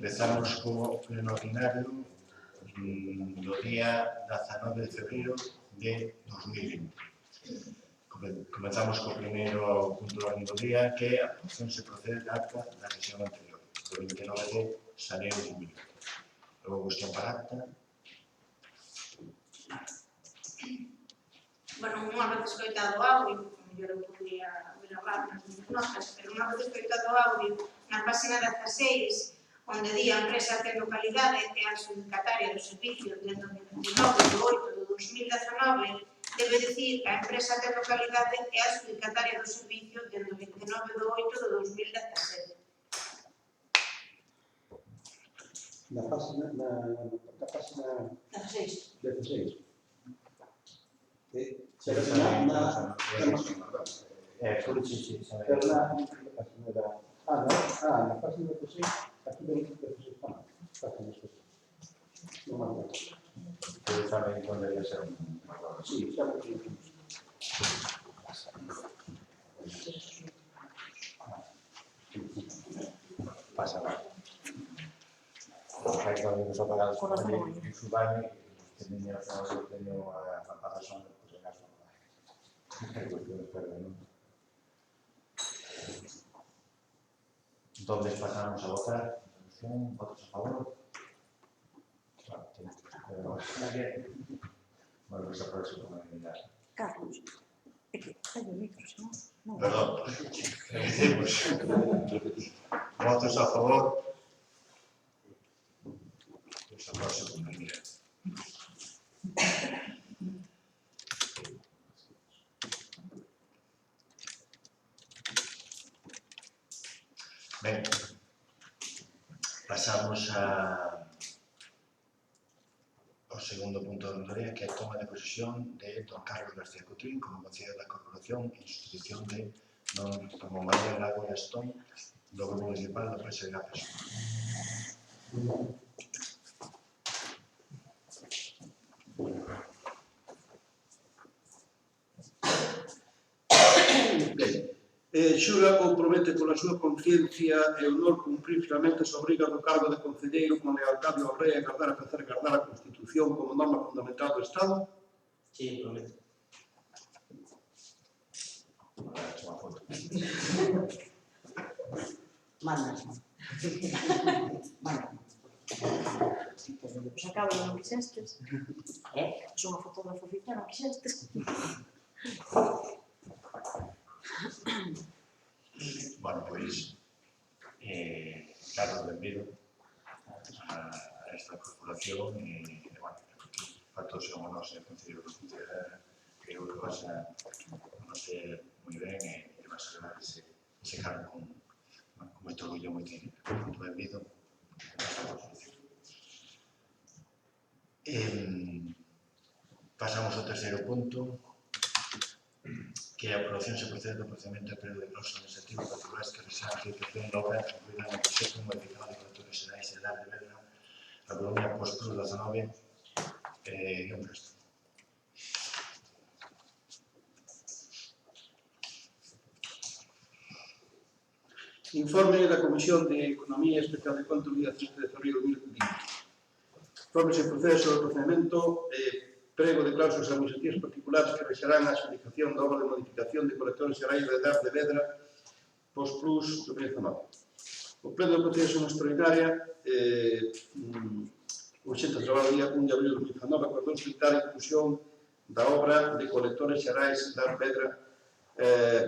Empezamos co pleno ordinario do día 19 de febrero de 2020. Comenzamos co primeiro punto do orden do día, que é a aprobación se procede da acta da sesión anterior, do 29 de xaneiro de 2020. Logo, cuestión para acta. Bueno, unha vez escoitado o audio, mellor eu podría gravar nas minhas notas, pero unha vez escoitado o audio, na página 16, onde di a empresa de localidade que é a adjudicataria do servicio dentro do 29 de 8 de 2019, debe dicir que a empresa de localidade é a adjudicataria do servicio dentro do 29 de 8 de 2017. Na página 16. Pero na página 16, aquí vemos 16 páginas. Non mando. Ustedes saben onde debe ser un marcador. Sí, xa lo tenemos. Pasa lá. Hai que nos apagados en su baño que niños no teño a razón de pues en caso. Hai cuestiones perder, non? Entonces pasamos a votar. ¿Votos a favor? Bueno, pues a próxima unidad. Carlos, é que hai o micro, senón... Perdón. Votos a favor? Pues a próxima unidad. Ben, pasamos ao segundo punto da ordenatoria, que é a toma de posesión de don Carlos García Cotrín como concelleiro da Corporación en sustitución de don María Lago Gastón do Grupo Municipal da Presa de la Persona. Xura compromete pola súa conciencia e honor cumprir finalmente as obrigas do cargo de concelleiro con lealtade ao rei e facer gardar a Constitución como norma fundamental do Estado? Sí, prometo. Unha foto. Manda. Manda. Pois acabo non quixestes. Es unha fotógrafa oficial, non quixestes. Bueno, pois, claro, benvido a esta corporación e, bueno, para todos son o noso concelleiro do Concelleiro que eu vas a conocer moi ben e vas a levar ese cargo con moito orgullo, moito benvido. Pasamos ao terceiro punto, que a aprobación se procede do procedimento de período de cláusula administrativa particulares que rexan a ejecución da obra incluída no proxecto modificado de colectores xerais e dar de Vedra a Coruña Post-Cruz 19 e un resto. Informe da Comisión de Economía Especial de Contas do día 7 de febrero de 2020. Informe se procede sobre o procedimento prego de cláusulas administrativas particulares que rexarán a adxudicación da obra de modificación de colectores xerais de dar de Vedra Post-Plus 2019. O pleno da Consellería Extraordinaria o 80 de traballo día 1 de abril de 2019 acordou solicitar a inclusión da obra de colectores xerais de dar Vedra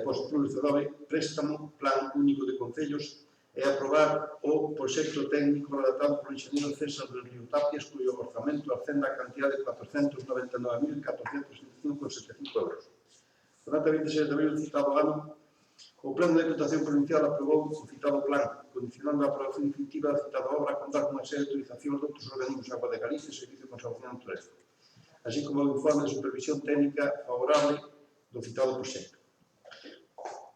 Post-Plus 19 préstamo plan único de concellos e aprobar o proxecto técnico redactado polo enxeñeiro César del Río Tapias, cuyo orzamento ascende a cantidad de 499.475,75 euros. Durante 26 de abril do citado ano, o Pleno de Diputación Provincial aprobou o citado plan, condicionando a aprobación definitiva da citada obra a contar con unha serie de autorizacións de outros organismos Agua de Galicia e Servicio de Conservación Natural, así como o informe de supervisión técnica favorable do citado proxecto.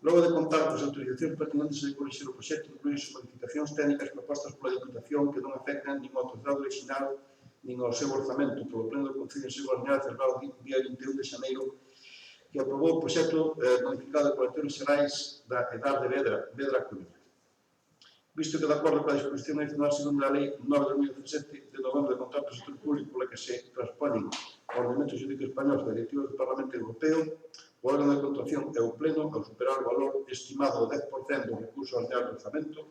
Logo de contar con as autorizacións pertinentes a corrixir o proxecto, incluíse modificacións técnicas propostas pola Diputación que non afectan nin ao trazado original nin ao seu orzamento polo Pleno do Concello Extraordinario celebrado o día 21 de xaneiro, que aprobou o proxecto modificado de colectores xerais da Edad de Vedra Coruña. Visto que, de acordo con a disposición adicional segunda da Lei 9/2017 de novembro de contratos do sector público pola que se transponen ao ordenamento xurídico español da Directiva do Parlamento Europeo, o órgano de contratación é o Pleno ao superar o valor estimado do 10% do recurso ordinario do orzamento,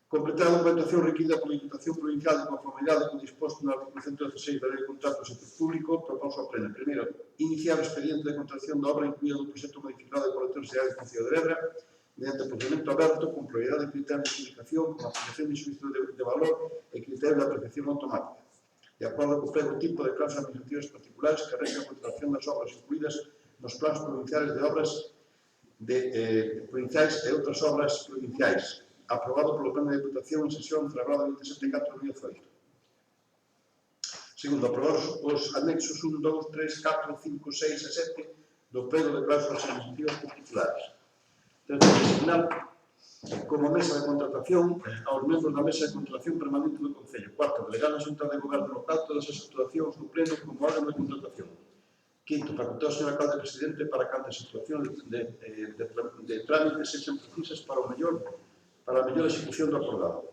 completar a documentación requerida pola Diputación Provincial de conformidade con disposto no artigo 116 da Lei de Contratos do sector público, propósito ao Pleno. Primeiro, iniciar o expediente de contratación da obra incluído no proxecto modificado de colector xeral do Concello de Vedra, mediante procedimento aberto, con prioridade de criterio de publicación, con aplicación de xuízo de valor e criterio de apreciación automática, de acordo co prego tipo de cláusulas administrativas particulares que regen a contratación das obras incluídas nos planos provinciales de obras provinciais e outras obras provinciais, aprobado polo Pleno de Diputación en sesión celebrada o 27/4/2018. Segundo, aprobar os anexos 1, 2, 3, 4, 5, 6 e 7 do prego de cláusulas administrativas particulares. Designar como mesa de contratación aos membros da mesa de contratación permanente do Concello. Cuarto, delegar na Xunta de Goberno local todas as actuacións do Pleno como órgano de contratación. Quinto, facultar ao señor alcalde presidente para que ante as situacións de trámites sexan precisas para a mellor execución do acordado.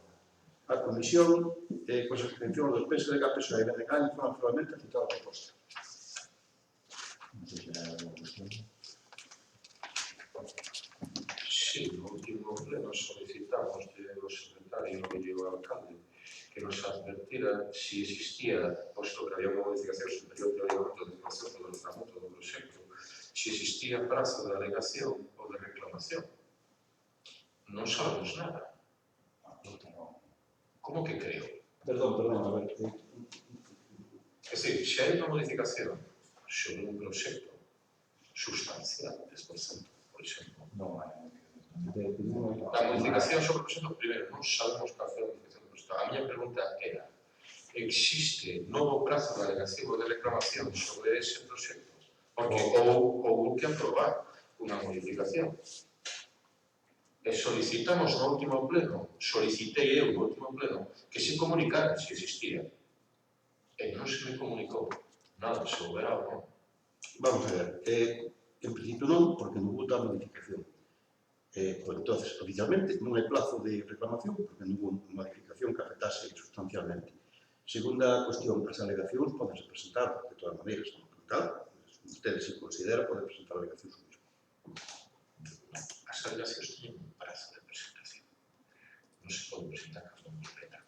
A Comisión, con a extensión dos pesos de PSOE e BNG, informa formalmente a citada proposta. Sí, no último pleno solicitamos do secretario e do alcalde que nos advertira si existía, posto que había unha modificación superior teóricamente de proceso do orçamento do proxecto, si existía prazo de alegación ou de reclamación. Non sabemos nada. Como que creo? Perdón, a ver. É dicir, se hai unha modificación sobre un proxecto sustancial, despois, por exemplo, a modificación sobre o proxecto, primeiro, non sabemos para facer a modificación do proxecto. A miña pregunta era, existe novo prazo de alegación ou de reclamación sobre ese proxecto? Porque houve que aprobar unha modificación. E solicitamos no último pleno, solicitei eu no último pleno, que se comunicara se existía. E non se me comunicou nada, se houbera ou non. Vamos a ver, en principio non, porque non hubo tal modificación. Entonces, oficialmente non hai plazo de reclamación, porque non hubo modificación que afectase sustancialmente. Segunda cuestión, as alegacións podense presentar de todas maneiras, non publicado. Ustedes, se considera, poden presentar alegacións sobre iso. As alegacións teñen un prazo de presentación. Non se pode presentar cada unha completa.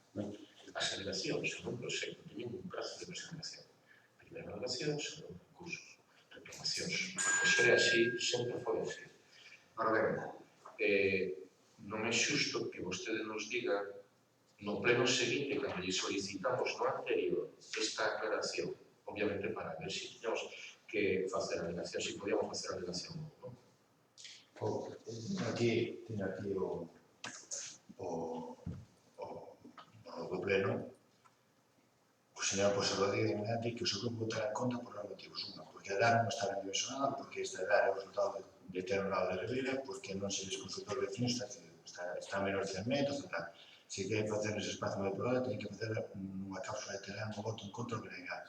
As alegacións en un proxecto teñen un prazo de presentación. Primeiro alegacións, segundo recursos, reclamacións. Iso é así, sempre foi así. Ahora ben, non é xusto que vostede nos diga no pleno seguinte, cando lle solicitamos no anterior esta aclaración, obviamente para ver se tiñamos que facer alegación, se podíamos facer alegación ou non. Aquí o pleno, o señor Posado di que o seu grupo votará en contra por dos motivos. Unha, porque a edad non está ben dimensionada, porque esta edad é o resultado de ter un lado de Rivera, porque non se les consultou vecinos, está a menos de 100 metros, tal. Se queren facer ese espacio de prova, teñen que facer unha cápsula de terreno, un voto en contra do legal.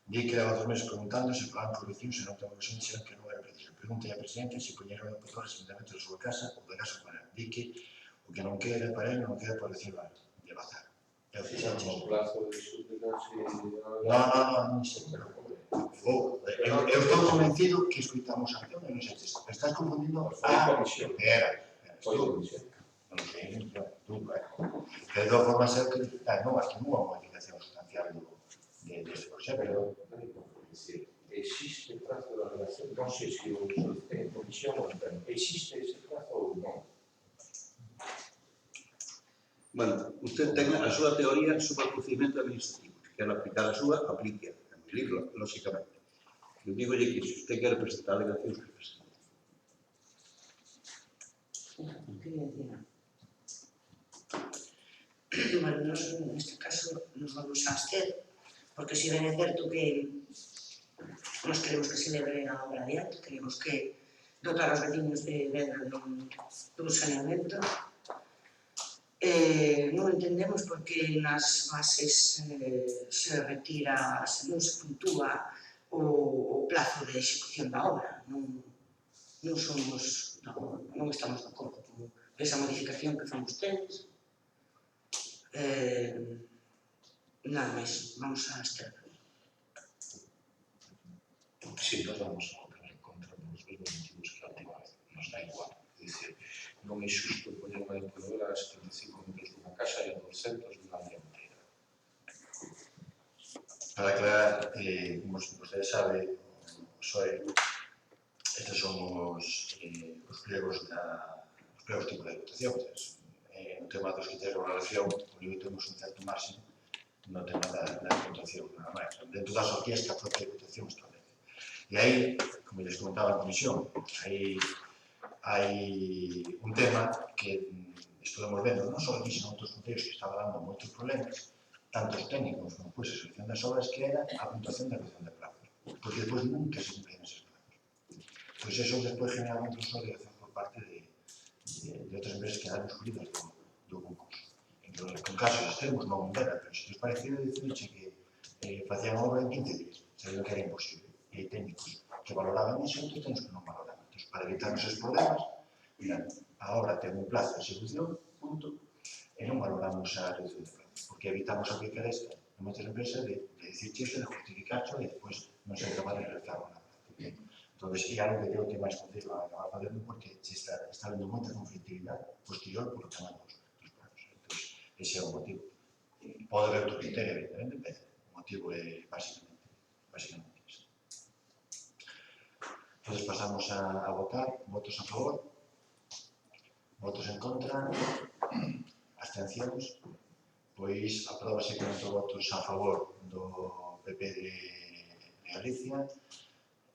Di que leva 2 meses preguntando se falaban por vecinos e non ten ocasión de que non era preciso. Pregunta ao presidente se poñeron o petróleo simplemente da súa casa ou da casa para él. Di que o que non queda para él non queda para decir de bazar. É oficial. No plazo de súplicas e... Non sei. Eu estou convencido que escoitamos a acción e non sei se estás confundindo a comisión. Foi comisión. Non sei, de todas formas, non, aquí non há modificación sustancial deste proxecto. Existe prazo de alegación, non sei se o solicitei en comisión ou en existe ese prazo ou non? Bueno, usted ten a súa teoría sobre o procedimento administrativo. Se quer aplicar a súa, aplique. É moi libre, lógicamente. Eu digo que se usted quer presentar alegacións, que presente. Quería decir, bueno, nos, neste caso nos vamos a abster, porque si ben é certo que nos queremos que se lebre a obra adiante, queremos que dotar os vecinos de Vedra dun saneamento. Non entendemos porque nas bases se retira, non se puntúa o plazo de execución da obra. Non estamos de acordo con esa modificación que fan vostedes. Nada máis, vamos a Esther. Si nos vamos a votar en contra dos mesmos motivos que a última vez, nos dá igual. É dicir, non é xusto poñer unha depuradora a 75 metros dunha casa e a 200 dunha aldea inteira. Para aclarar, como vostede sabe, estes son os pliegos tipo de votación. No tema dos criterios de valoración, o límite temos un certo máximo no tema da votación, nada máis. Dentro das orquestas, a propia votación establece. E aí, como les comentaba en comisión, hai un tema que estudamos vendo, non só aquí, sino outros concellos que estaba dando moitos problemas, tanto os técnicos como a selección das obras, que era a puntuación da reducción de plazos, porque despois nunca se cumplen esos plazos. Pois eso despois generaba un curso de reacción por parte de outras empresas que eran excluídas do concurso. Con casos extremos non era, pero se os parecía dicirche que facían obra en 15 días, sabendo que era imposible. E hai técnicos que valoraban iso, e técnicos que non valoraban. Entón, para evitar esos problemas, mira, a obra ten un plazo de execución, punto, e non valoramos a reducción de plazo, porque evitamos aplicar esta en moitas empresas de dicirche isto, de justificarcho, e depois non ser capaz de realizar nada. Entón, é algo que creo que máis concello a acabar facendo porque se está vendo moita conflictividade posterior por tema dos plazos. Entón, ese é o motivo. Pode haber outro criterio, evidentemente, pero o motivo é basicamente isto. Entón, pasamos a votar. Votos a favor, votos en contra, abstencións. Pois apróbase con 8 votos a favor do PP de Galicia,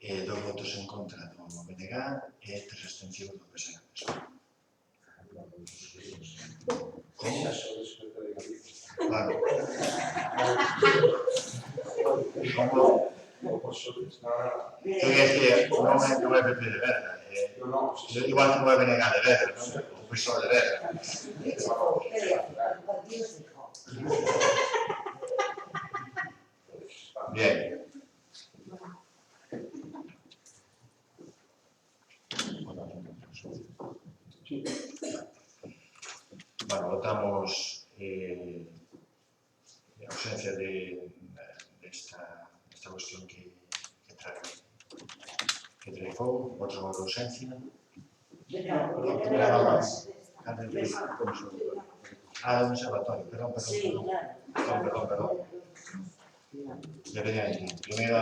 2 votos en contra do BNG e 3 abstencións do PSN. Como? Claro. Como? Non é PP de Berga, igual que non é BNG de Berga, o PSOE de Berga. Bien. Bueno, votamos a ausencia de esta cuestión que trae fogo, votos de ausencia. Do observatorio, perdón. Primeiro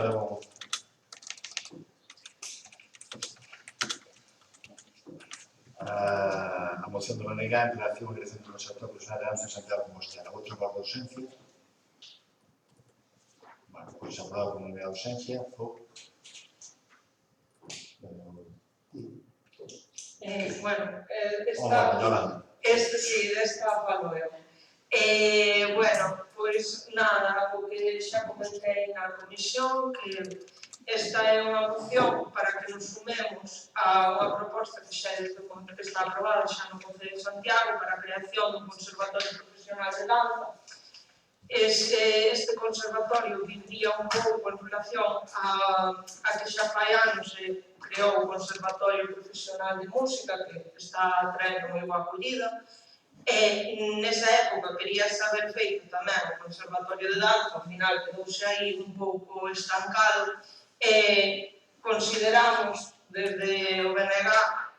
a moción do BNG en relación á creación do observatorio profesional de danza en Santiago de Compostela. Outro por ausencia. Bueno, pois aprobado con unidade de ausencia. Bueno, Yolanda. Desta falo eu. Bueno, pois nada, o que xa comentei na comisión, que esta é unha moción para que nos sumemos a unha proposta que xa está aprobada xa no Concello de Santiago para a creación dun conservatorio profesional de danza. Este conservatorio viría un pouco en relación a que xa fai anos se creou o Conservatorio Profesional de Música, que está traendo moi boa acollida, e nesa época quería saber feito tamén o Conservatorio de Danza, ao final quedouse aí un pouco estancado, e consideramos desde o BNG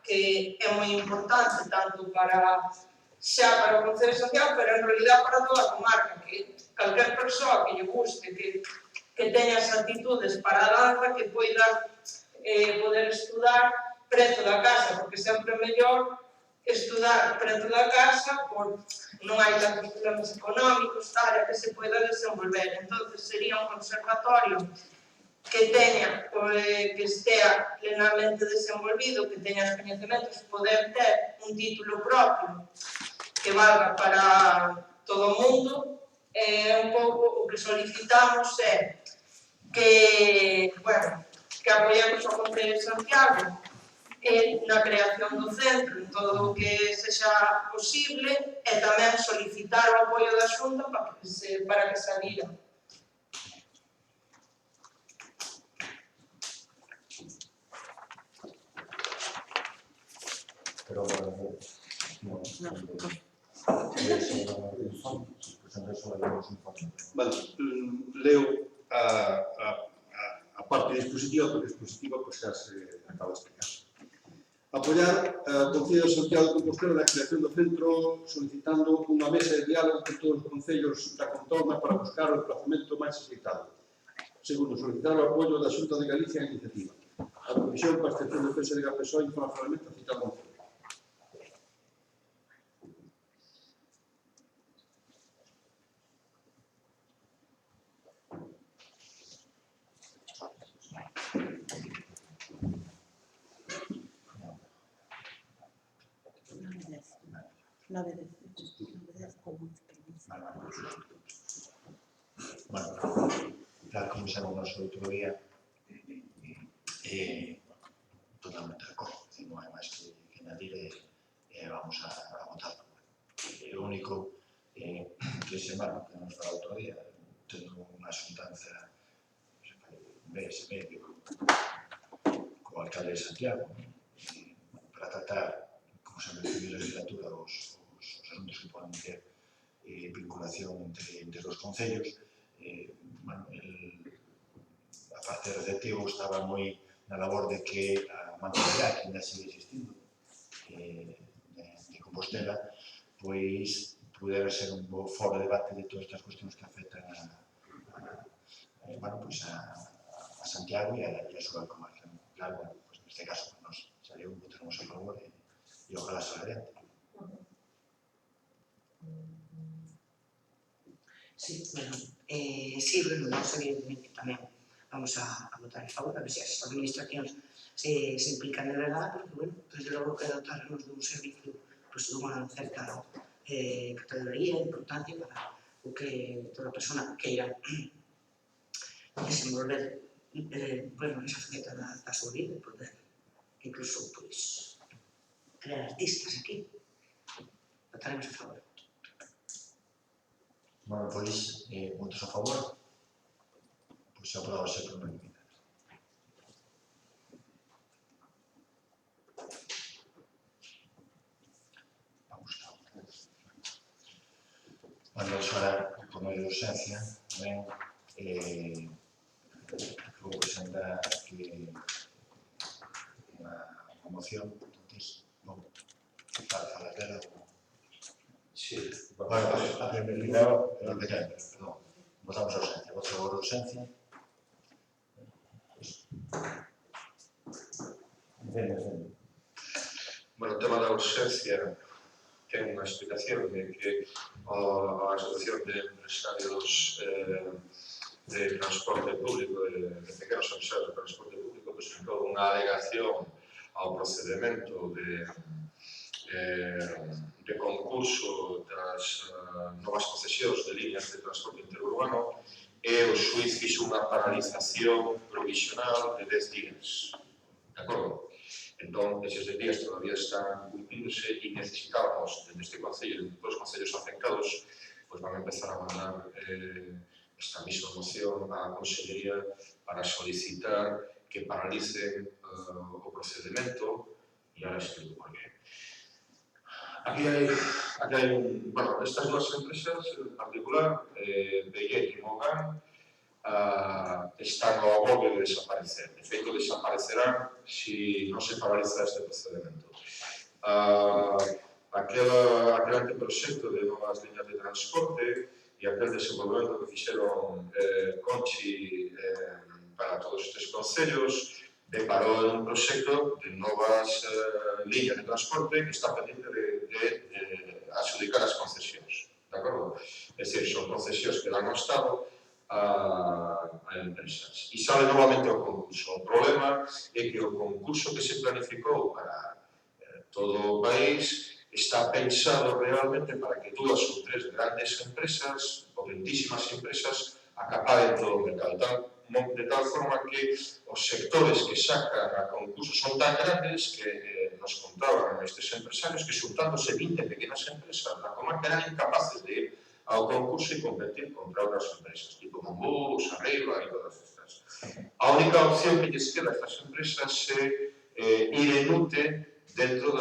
que é moi importante tanto para o Concello de Santiago, pero en realidad para toda a comarca, que calquer persoa que lle guste, que teña as actitudes para a danza, que poida poder estudar preto da casa, porque sempre é mellor estudar preto da casa, porque non hai tantos problemas económicos, tal, que se poida desenvolver. Entón, sería un conservatorio que teña, que estea plenamente desenvolvido, que teña os coñecementos, poder ter un título propio que valga para todo o mundo. Un pouco o que solicitamos é que, bueno, que apoiamos o Concello de Santiago na creación do centro en todo o que sexa posible e tamén solicitar o apoio da Xunta para que se adira. Bueno, leo a parte dispositiva, porque dispositiva pues, xa se acaba de explicar. Apoiar o Concello de Santiago de Compostela na creación do centro solicitando unha mesa de diálogo con todos os concellos da contorna para buscar o emplazamento máis axeitado. Segundo, solicitar o apoio da Xunta de Galicia á iniciativa. A Comisión para a Excepción de PSDG e PSOE informa formalmente a citar o concello. Bueno, tal como sabemos outro día, totalmente de acordo, non hai máis que añadir e vamos a votar. O único que se marca, que nos fala outro día, tendo unha xuntanza BSP co alcalde de Santiago, para tratar, como se recibiu a legislatura, os asuntos que poden ter vinculación entre os concellos. Bueno, a parte de receptivo estaba moi na labor de que a mancomunidade que ainda sigue existindo de Compostela pois pudera ser un bo foro de debate de todas estas cuestións que afectan a Santiago e a súa comarca. Claro, bueno, pues neste caso nos salió un votaremos a favor e ojalá salga adiante. Sí, bueno, sí, bueno, nós evidentemente tamén vamos a votar a favor, a ver se as administracións se implican de verdade, porque, bueno, desde logo que dotarnos dun servicio pues, dunha certa categoría e importancia para o que toda persona queira desenvolver bueno, esa faceta da súa vida e poder incluso pues, crear artistas aquí. Votaremos a favor. Bueno, pois, votos a favor, pois se aprobado xe por unanimidade. Vamos a votar. Bueno, ahora, por medio de urxencia, tamén, vou presentar aquí unha moción, entonces, vou falar dela. Sí, Bueno, a primeira, perdón, votamos a urxencia. Voto a favor de urxencia. Bueno, o tema da urxencia ten unha explicación de que a Asociación de Empresarios de Transporte Público, de pequenos empresarios de transporte público, presentou unha alegación ao procedimento de concurso das novas concesións de líneas de transporte interurbano e o xuiz fixo unha paralización provisional de 10 días. De acordo? Entón, eses 10 días todavía están cumplirse e necesitábamos, desde este concello e de todos os concellos afectados, pues van a empezar a mandar esta misma moción á Consellería para solicitar que paralicen o procedimento e ahora explico por qué. Aquí hai bueno, estas dúas empresas en particular, Bellet e Mogan, están ao agobio de desaparecer. De feito, desaparecerán se non se paraliza este procedimento. Aquel anteproxecto de novas líneas de transporte e aquel desenvolvemento que fixeron Conchi para todos estes concellos deparou en un proxecto de novas líneas de transporte que está pendiente de adjudicar as concesións. De acordo? É dicir, son concesións que dan ao Estado a empresas. E sale novamente o concurso. O problema é que o concurso que se planificou para todo o país está pensado realmente para que 2 ou 3 grandes empresas, potentísimas empresas, acaparen todo o mercado. De tal forma que os sectores que sacan a concurso son tan grandes que nos contaban estes empresarios que xuntándose 20 pequenas empresas da comarca eran incapaces de ir ao concurso e competir contra outras empresas, tipo Mombús, Arriba e todas estas. A única opción que lles queda a estas empresas é ir en UTE dentro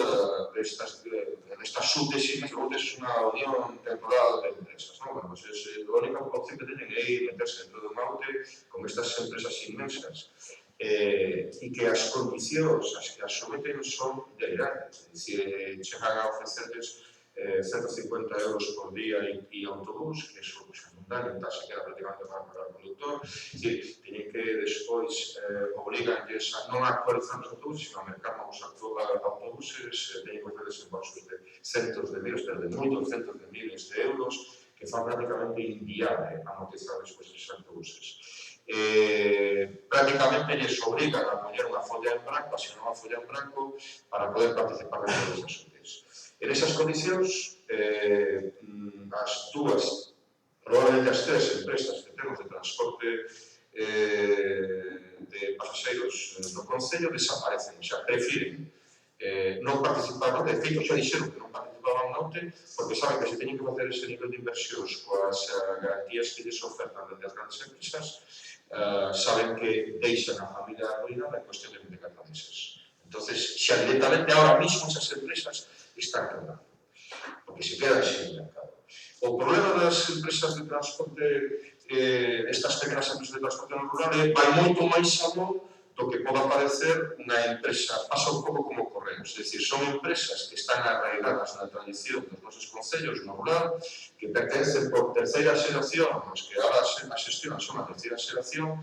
estas subdecisiones, luego es una unión temporal de empresas, ¿no? Bueno, pues es la única opción que tienen es meterse dentro de un aute con estas empresas inmensas y que as condicións as que as someten son delirantes, é dicir, chegan a ofrecerles 150 euros por día e autobús, que eso pues, non dá, non se queda prácticamente para pagar o conductor, é dicir, teñen que despois obliganlles a non actualizar os autobuses, sino a mercar novos autobuses, teñen que facer desembolsos de centos de miles, de moitos centos de miles de euros, que fan prácticamente inviable amortizar despois esos autobuses. Prácticamente les obligan a poner unha folla en branco, asignar unha folla en branco para poder participar en todos os asuntos. En esas condicións, as dúas, probablemente as tres empresas que temos de transporte de pasaxeiros no Concello desaparecen, xa prefiren non participar, de feito xa dixeron que non participaban noute, porque saben que se teñen que facer ese nivel de inversións coas garantías que lles ofertan desde as grandes empresas, saben que deixan a familia arruinada en cuestión de 24 meses. Entonces, xa directamente ahora mismo esas empresas están quebrando, porque se quedan sin mercado. O problema das empresas de transporte, estas pequenas empresas de transporte no rural, vai moito máis aló do que poda parecer unha empresa, pasa un pouco como Correos, é dicir, son empresas que están arraigadas na tradición dos nosos concellos no rural, que pertencen por terceira xeración, os que ahora a xestionan son a terceira xeración,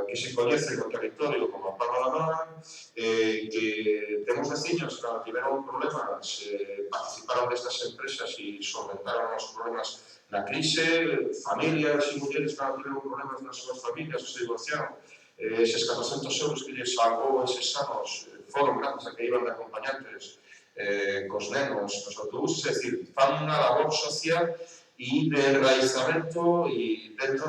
que se coñecen no territorio como a palma da man, que temos veciños que tiveron problemas, participaron destas empresas e solventaron os problemas na crise, familias e mulleres que tiveron problemas nas súas familias, se divorciaron, eses 400 euros que lles salvou eses anos foron grandes a que iban de acompañantes cos nenos nos autobuses, é dicir, fan unha labor social e de enraizamento e dentro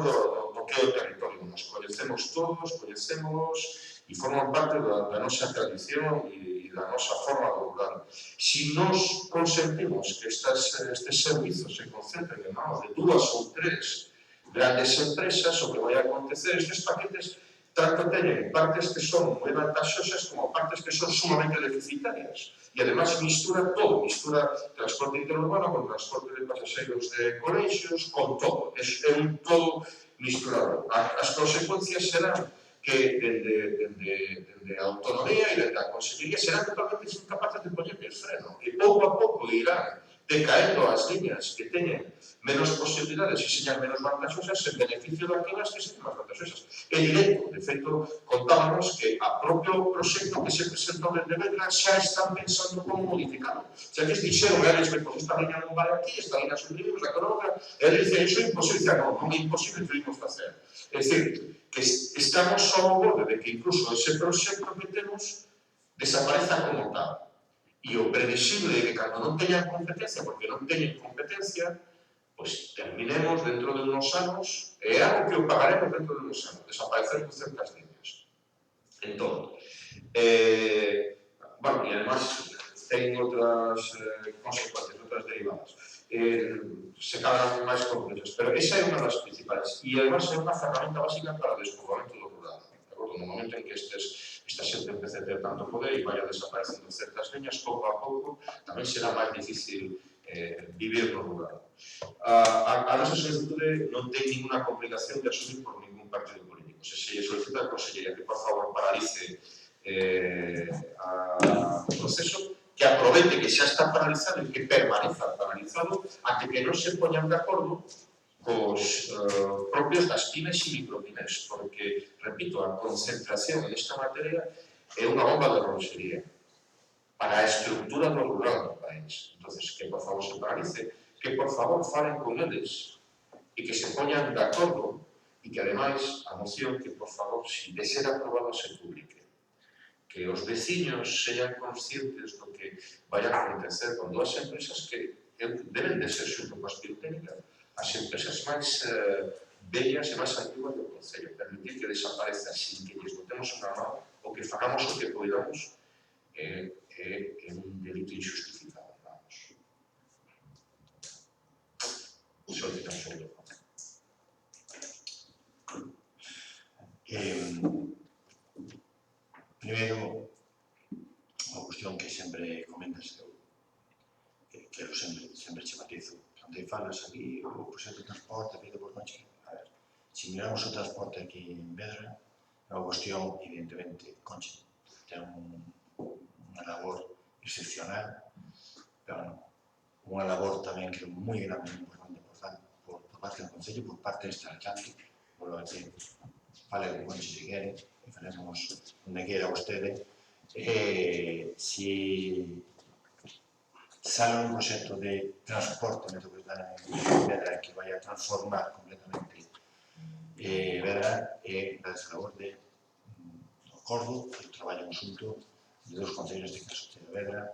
do que é o territorio. Nos coñecemos todos, coñecemos e forman parte da nosa tradición e da nosa forma de rural. Si nos consentimos que estes servizos se concentren en manos de 2 ou 3 grandes empresas, o que vai acontecer, estes paquetes tanto teñen partes que son moi vantaxosas como partes que son sumamente deficitarias. E, además, mistura todo. Mistura transporte interurbano con transporte de pasaxeiros de colexios, con todo. É un todo misturado. As consecuencias serán que, dende a autonomía e dende a consellería, serán totalmente incapaces de poñerle el freno. E pouco a pouco irán decaendo as liñas que teñen menos posibilidades e señan menos vantaxosas en beneficio daquelas que señan máis vantaxosas. É directo, de feito, contábamos que a propio proxecto que se presentou desde Vedra xa están pensando como modificado. Xa que dixeron, eles que esta liña non vai aquí, esta liña subimos, a outra, e eles dicen, iso é imposible, non é imposible que ímos facer. É dicir, que estamos ao borde de que incluso ese proxecto que temos desapareza como tal. E o previsible é que cando non teñan competencia, porque non teñen competencia, pois terminemos dentro de unos anos, é algo que o pagaremos dentro de unos anos, desaparecer con certas líneas. Entón, bueno, e además ten outras consecuencias, outras derivadas. Se caben máis complexas, pero esa é unha das principales. E además é unha ferramenta básica para o despoboamento do rural. No momento en que esta xente empece a ter tanto poder e vaya desaparecendo certas liñas, pouco a pouco, tamén será máis difícil vivir no rural. A nosa solicitude non ten ninguna complicación de asumir por ningún partido político. Se solicita a Consellería que, por favor, paralice o proceso, que aproveite que xa está paralizado e que permaneza paralizado até que non se poñan de acordo cos propios das pymes e micropymes, porque, repito, a concentración nesta materia é unha bomba de rosería para a estructura do rural do país. Entón, que por favor se paralice, que por favor falen con eles e que se poñan de acordo e que, ademais, a moción que, por favor, se de ser aprobado, se publique. Que os veciños sean conscientes do que vai a acontecer con dúas empresas que deben de ser xunto coa Espirtécnica as empresas máis bellas e máis antiguas do Concello. Permitir que desapareza sin que lles botemos unha mão ou que fagamos o que poidamos é un delito injustificado. Vamos. Solicitamos o voto. Primeiro, unha cuestión que sempre comentas eu quero sempre che matizo. Cando aí falas aquí, o proxecto de transporte, feito por Conchi, a ver, se miramos o transporte aquí en Vedra, é unha cuestión, evidentemente, Conchi ten unha labor excepcional, pero unha labor tamén que é moi grande e importante por parte do Concello, por parte deste alcalde, por lo que fale con Conchi se quere, e falemos onde quera vostede, se sale un proxecto de transporte metropolitano en Vedra que vai a transformar completamente Vedra, é gracias a labor de acordo, o traballo conxunto de dos concellos, neste caso de Vedra,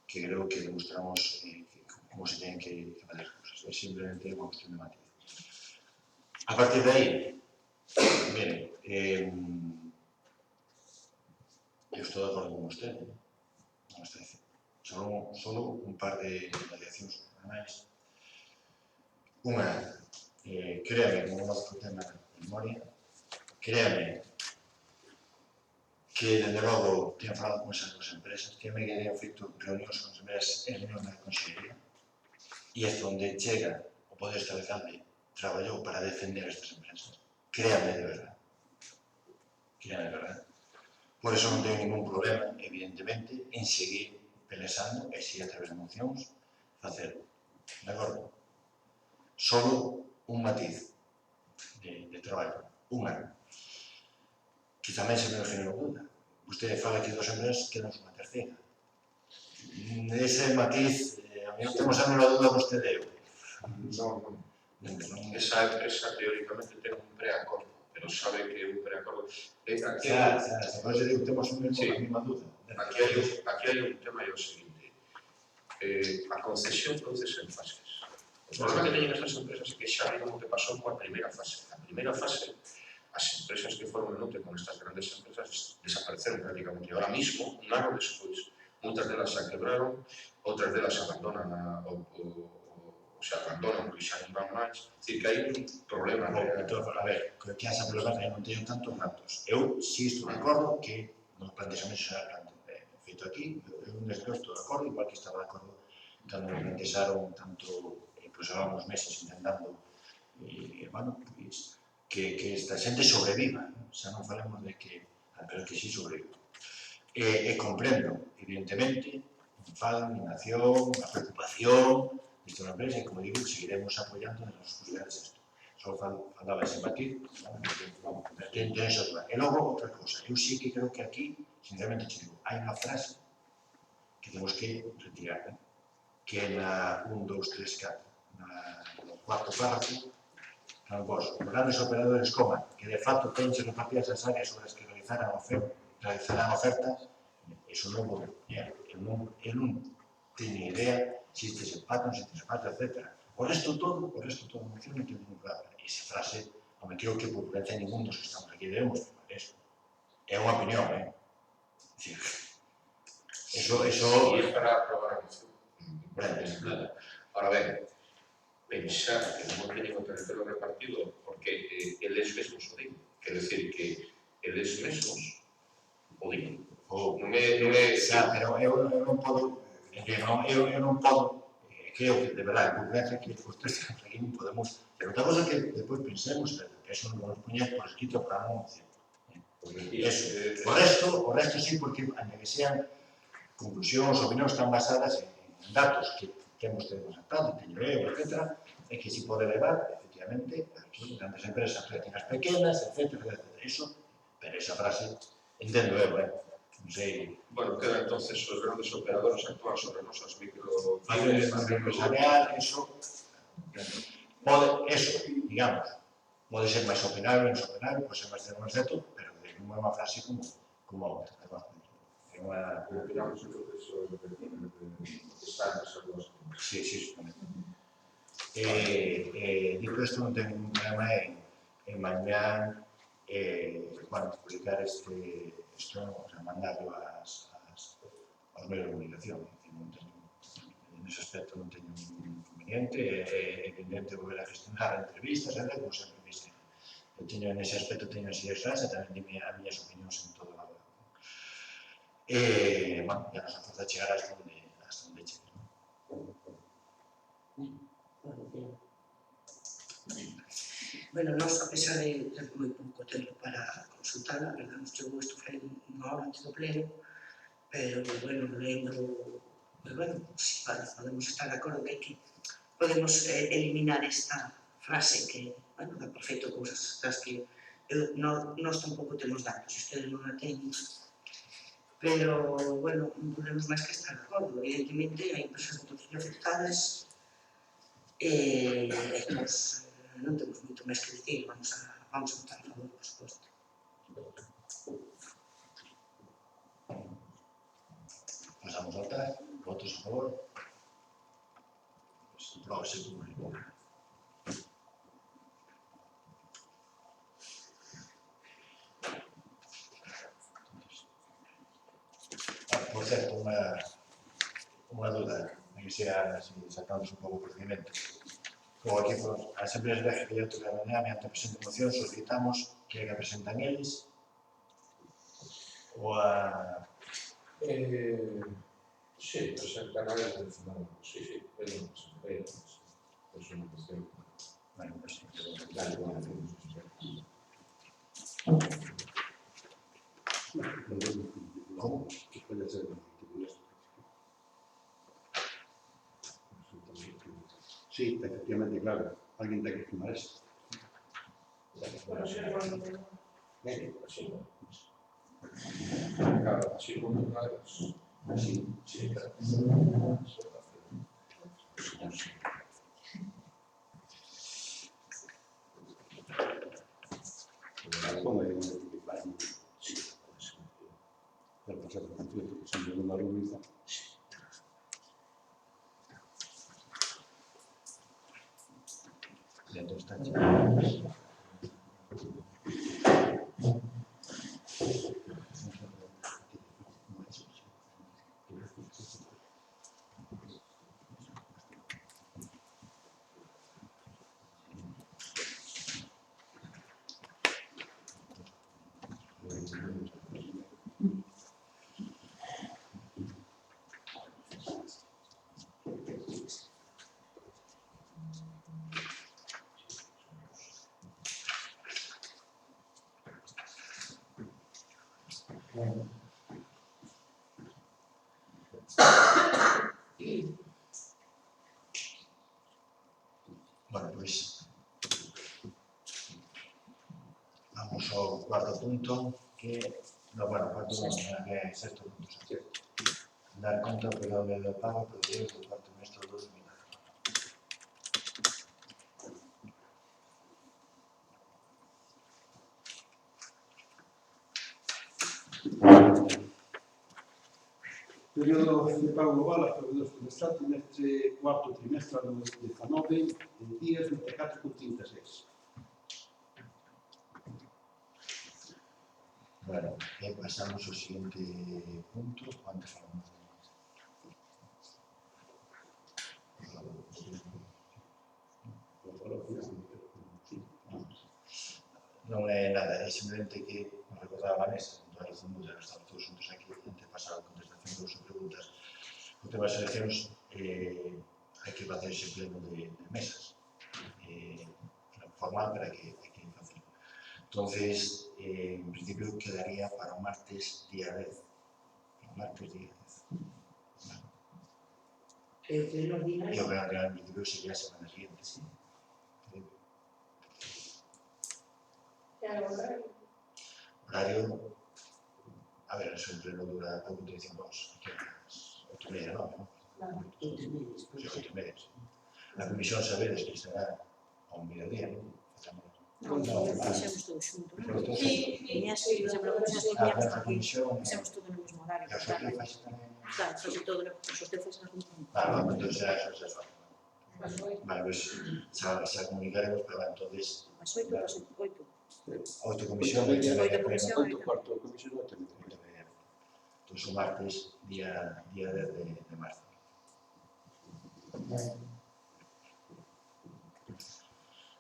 que creo que demostramos como se teñen que fazer as cousas. É simplemente unha cuestión de matiz. A partir de aí, mire, eu estou de acordo con vostede, non está dicindo. Solo un par de variacións máis. Unha, créame, como conozco o tema de memoria, créame que, dende logo, teño falado con esas duas empresas, créame que teño feito reunións con as empresas en reunión da Consellería, e é onde chega o Poder Establecente traballou para defender estas empresas. Créame de verdade. Créame de verdade. Por eso non teño ningún problema, evidentemente, en seguir pelesando e si a través de mocións facer, de acordo? Solo un matiz de traballo, unha, que tamén se me genera duda. Vostede fala que dos empresas quedan unha terceira. Ese matiz, a mí non temos a menor duda vostede eu. Esa empresa teóricamente ten un preacordo, pero sabe que un preacordo... Por eso digo, temos a mesma duda. Aquí hai un tema e o seguinte. A concesión produce en fases. O problema que teñen estas empresas é que xa viron o que pasou coa primeira fase. A primeira fase, as empresas que foron en lote con estas grandes empresas desapareceron prácticamente. Ahora mismo, un ano despois, moitas delas xa quebraron, outras delas abandonan porque xa non van máis. É dicir, que hai un problema. A ver, que haxa problemas que non teño tantos datos. Eu si estou de acordo que nos plantexamos xa feito aquí, eu nestes estou de acordo, igual que estaba de acordo cando me plantexaron tanto, pois há uns meses intentando, bueno, pois, que esta xente sobreviva, xa non falemos de que, pero que si sobreviva. E comprendo, evidentemente, un enfado, unha indignación, unha preocupación desta unha empresa, e como digo, seguiremos apoiando nas posibilidades isto. Só falaba ese matiz, ten esa duda. E logo, outra cousa, eu sí que creo que aquí, sinceramente, digo, hai unha frase que temos que retirar, que é na 1, 2, 3, 4, no cuarto párrafo, os grandes operadores coman, que de facto tense repartidas as áreas sobre as que realizarán ofertas, eso non vou ver. Eu non teño idea se este se empatan, se este se empatan, etc. O resto todo non teño ningún claro. Esa frase, non me creo que por prudencia ningún dos que estamos aquí debemos firmar eso. É unha opinión, Eso... E é para aprobar a moción. Ahora ben, pensar que non teñen o territorio repartido porque eles mesmos o din. Quer decir que eles mesmos o din. Non é... Pero eu non podo, creo que de verdade, por prudencia que ustedes aquí non podemos, pero outra cosa que depois pensemos, eso non nos puñe por escrito para non moción. Eso, o resto sí, porque aunque que sean conclusións, opinións están basadas en datos que temos presentado, teño eu, etc., e que si pode levar, efectivamente, aquí grandes empresas afecten as pequenas, etc. Eso, pero esa frase, entendo eu, non sei... Bueno, queda entonces os grandes operadores actúan sobre nosas empresarial, eso, digamos, pode ser máis opinable, menos opinable, pode ser máis certo, pero non é unha frase como outra. É unha... Opinamos en proceso de estar nas duas. Sí, dito isto, non tengo ningún problema en mañá publicar isto, mandarlo aos medios de comunicación. En ese aspecto non teño ningún inconveniente, é evidente volver a gestionar entrevistas, como sempre dixen. Eu teño, nese aspecto, teño as ideas claras e tamén dime as miñas opinións en todo o lado. Ya nos hace chegar hasta onde chegue. Bueno, nós, a pesar de ter moi pouco tempo para consultarla, verdad, nos chegou isto foi unha hora antes do pleno, pero, bueno, lembro, si podemos estar de acordo que podemos eliminar esta frase que, bueno, dá por feito cousas das que nós tampouco temos datos, ustedes non a teñen, pero, bueno, non podemos máis que estar de acordo. Evidentemente, hai empresas de autonomía afectadas e nós non temos moito máis que dicir, vamos a votar a favor, por suposto. Pasamos a votar. Votos a favor. Aproba-se público. Por certo, unha duda, que sea así, sacamos un pouco o procedimento. Como aquí, as empresas de que eu toca a mañá, mediante a presente moción, solicitamos que a presentan eles ou a... Sí, presentan a eles del final. Sí, eles es unha cuestión. Bueno, pues sí. Dale, bueno, Como? Que puede ser sí, efectivamente, claro. Alguien ten que firmar eso. así como Sí. sí, claro. Como é que vai? Sí. Pero pasar por completo, que son de unha rubrica. Dentro está Bueno, pois vamos ao cuarto punto, que cuarto punto, que é sexto punto, dar conta do período de pago producido do cuarto trimestre do 2019. Período de pago global a proveedores do Estado neste cuarto trimestre do 19, días 24,36. Bueno, e pasamos ao seguinte punto, antes falamos non é nada, é simplemente que nos recordaba a Vanessa, con todas as mudas, estamos todos juntos aquí, antes pasar a contestación das preguntas. O tema das eleccións, hai que facer ese pleno de mesas, formal, pero hai que facer. Entonces, en principio quedaría para o martes día 10. O martes día 10. E o pleno ordinario? E o pleno ordinario en principio sería a semana siguiente, sí. Horario, a ver, eso el pleno dura pouco, te dicimos, que as 8:30, ¿no? Sí, 8:30, sí. La comisión sabedes que será ao mediodía, ¿no? Non, fixemos todo xunto, non? Sí, Tenías, por exemplo, comisións que teníamos A aquí, comisión, fixemos todo no mesmo horario. e o sorteo faz tamén... Claro, fixo todo, o sorteo faz na comisión. Vale, entón xa faz. Vale, pues xa comunicaremos, pero entonces... As 8, as 8. 8 comisión, Oito comisión. 8 cuarto comisión, 8 Entonces o martes, día 10 de marzo.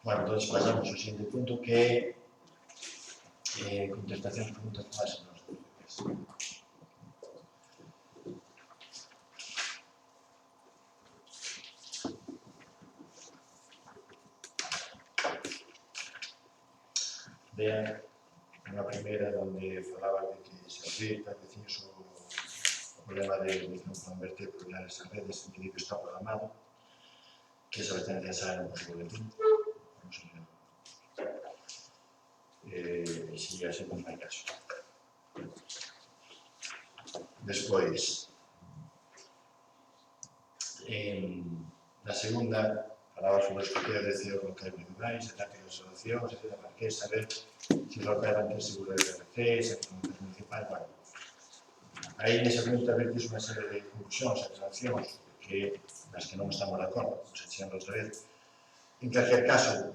Bueno, entonces pasamos ao siguiente punto, que é contestacións, preguntas máis en os dúbidas. Vean, unha primeira onde falaba de que se afecta, veciños, o problema de que non poden verter por virar esas redes, en principio está programado, que esa vertencia sae no posible boletín, non sei, si a xente non hai caso. Despois, na segunda, falaba sobre os criterios de CEO locais municipais, ataque das solucións, etc. Para que saber se os locais van ter seguro de RC, se as comunidades municipais, bueno. Aí nesa pregunta vertes unha serie de conclusións e aclaracións nas que non estamos de acordo, como se chegando outra vez. En calquer caso,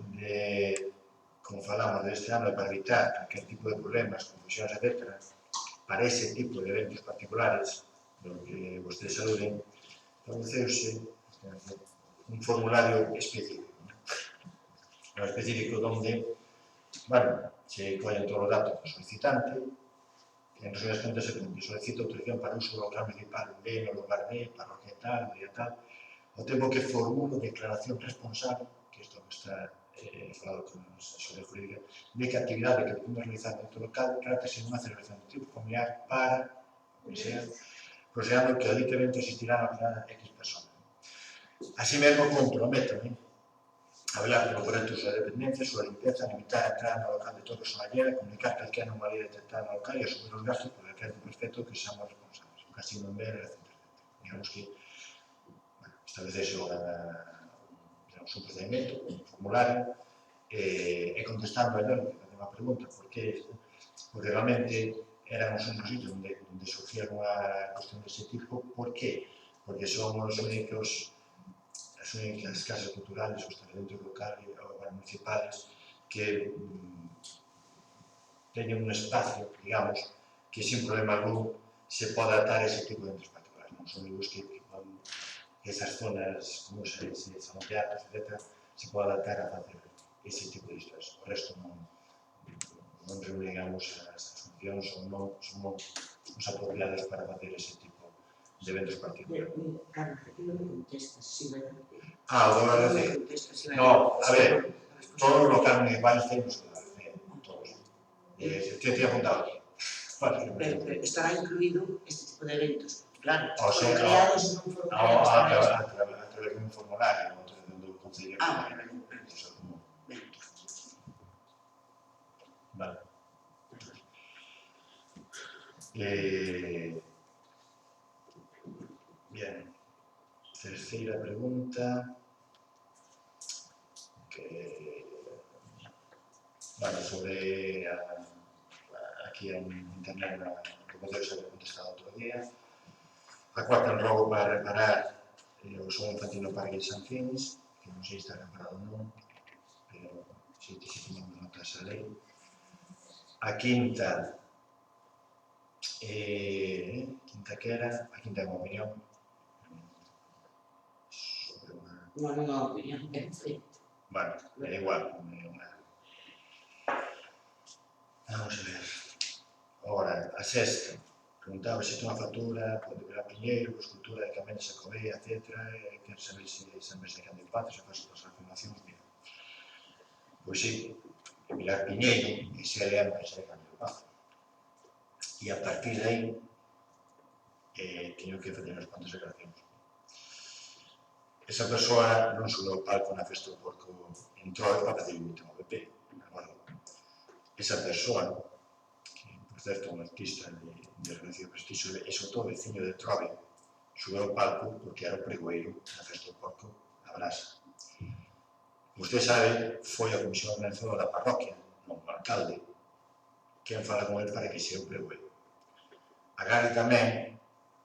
como falamos deste ano, para evitar calquer tipo de problemas, confusións, etc., para ese tipo de eventos particulares, do que vostedes saluden, estableceuse un formulario específico. Un específico donde, bueno, se collen todos os datos do solicitante, que en resumidas contas se solicita autorización para uso do local municipal B no lugar B, parroquia tal, día tal, ao tempo que formula declaración responsable, que isto está falado con a asesoría jurídica, de que a actividade que podemos realizar dentro do local trátase dunha celebración de tipo familiar para, considerando que o dito evento existirá na plaza X persona. Así mesmo comprométome a velar polo correcto uso da dependencia, súa limpeza, limitar a entrada no local de todo sonallera, comunicar calquera anomalía detectada no local e asumir os gastos por aquel perfecto que seamos responsables. O casi non ver, etc. Digamos que establecerse un procedimento, un formulario, e contestando a Ione, que facía unha pregunta, porque realmente éramos un sitio onde surgía unha cuestión dese tipo. Por qué? Porque son as únicas casas culturales, os establementos locales ou municipales que teñen un espacio, digamos, que sin problema algún se pode adaptar a ese tipo de eventos particulares. Non son libros que esas zonas, como se dice, son teatros, etc., se pode adaptar a facer ese tipo de historias. O resto non reúne, digamos, as funcións ou non son os apropiados para facer ese tipo de eventos particulares. Claro, aquí non me contestas, si vai. O do RC. No, a ver, todos os locales municipales temos o RC, todos. Te apuntado aquí. Pero estará incluído este tipo de eventos, claro, creados nun formulario. A través dun formulario, do Concello. Vale. Vale. Bien. Terceira pregunta. Bueno, sobre aquí en internet, que podeu ser contestado outro día. A cuarta, en rogo para reparar o son infantil no Parque de San Fins, que non sei se está reparado ou non, pero si tomamos nota esa lei. A quinta, que era? A quinta é unha opinión sobre unha... Non é unha opinión, sí. Bueno, é igual, non é unha... Vamos a ver. Agora, a sexta. Preguntaba se unha factura, pode ver a Piñeiro, escultura de Camenes e Covea, etc. Quero saber se sempre se can de paz, se faz as afirmacións. Mira. Pois sí, mirar Piñeiro e se é a empresa de can de paz. E a partir de aí, teño que fazer unhas cuantas declaracións. Esa persoa non subiu ao palco na festa do porco, entrou para fazer o último BP. Esa persoa, que por certo é un artista de reconocido prestigio, e sobre todo veciño de Trove, subiu ao palco porque era o pregoeiro na festa do porco na Brasa. Usted sabe, foi a comisión organizadora da parroquia, non o alcalde, quen fala con ele para que sea o pregoeiro. Agarde tamén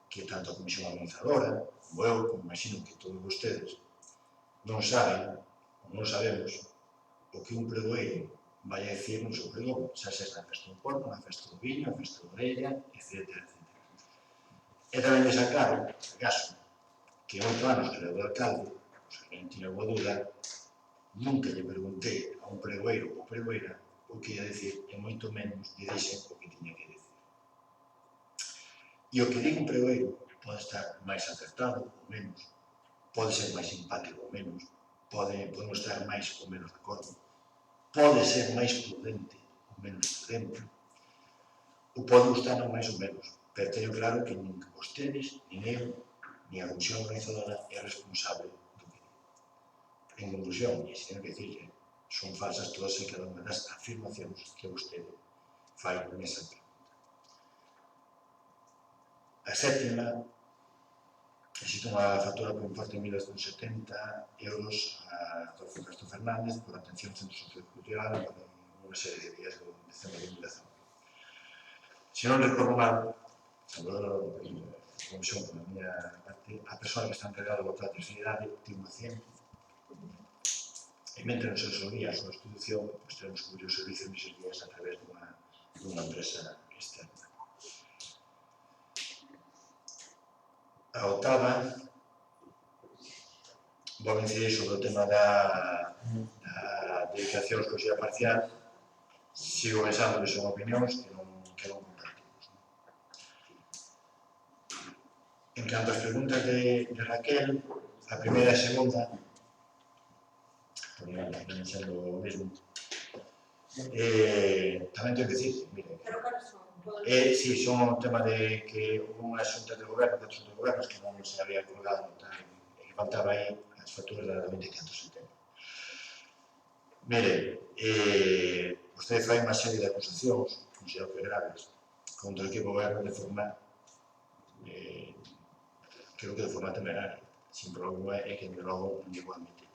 que tanto a comisión organizadora, como eu, como imagino que todos vostedes, non saben, ou non sabemos, o que un pregoeiro vai a decir no seu pregón, xa sexa na festa do porco, na festa do viño, na festa da orella, etc. E tamén deixa claro, acaso, que 8 anos que leva o alcalde, se non tiña boa dúda, nunca lle preguntei a un pregoeiro ou pregoeira o que ia decir, e moito menos lle dixen o que tiña que decir. E o que diga un pregoeiro pode estar máis acertado ou menos, pode ser máis simpático ou menos, podemos estar máis ou menos de acordo, pode ser máis prudente ou menos tempo, o pode gustar non máis ou menos, pero teño claro que nin vostedes, nin eu, nin a Comisión Organizadora é responsable do que di. En conclusión, e se teño que dicirle, son falsas todas e cada unha das afirmacións que vostede fai nesa pregunta. A sétima, existe unha factura por importe de 1.270 euros a Adolfo Castro Fernández por atención ao Centro Sociocultural por unha serie de días de diciembre de 2019. Se non recordo mal, Salvador, a comisión por a miña parte, a persoa que está encargada de botar a terceidade tivo un accidente e mentre non se resolvía a súa institución, pois teremos que cubrir os servicios neses días a través dunha empresa externa. A octava, vou incidir sobre o tema da dedicación exclusiva parcial. Sigo pensando que son opinións que non compartimos. En canto ás preguntas de Raquel, a primeira e a segunda, tamén sendo o mesmo, tamén tenho que dicir, mire, si son o tema de que houve unha xunta de goberno, que non se había colgado e que faltaba aí as facturas da 24 de setembro. Mire, vostede fai unha serie de acusacións, considero que graves, contra o equipo goberno de forma, creo que de forma temeraria, sin problema é que de logo non llevo a admitir.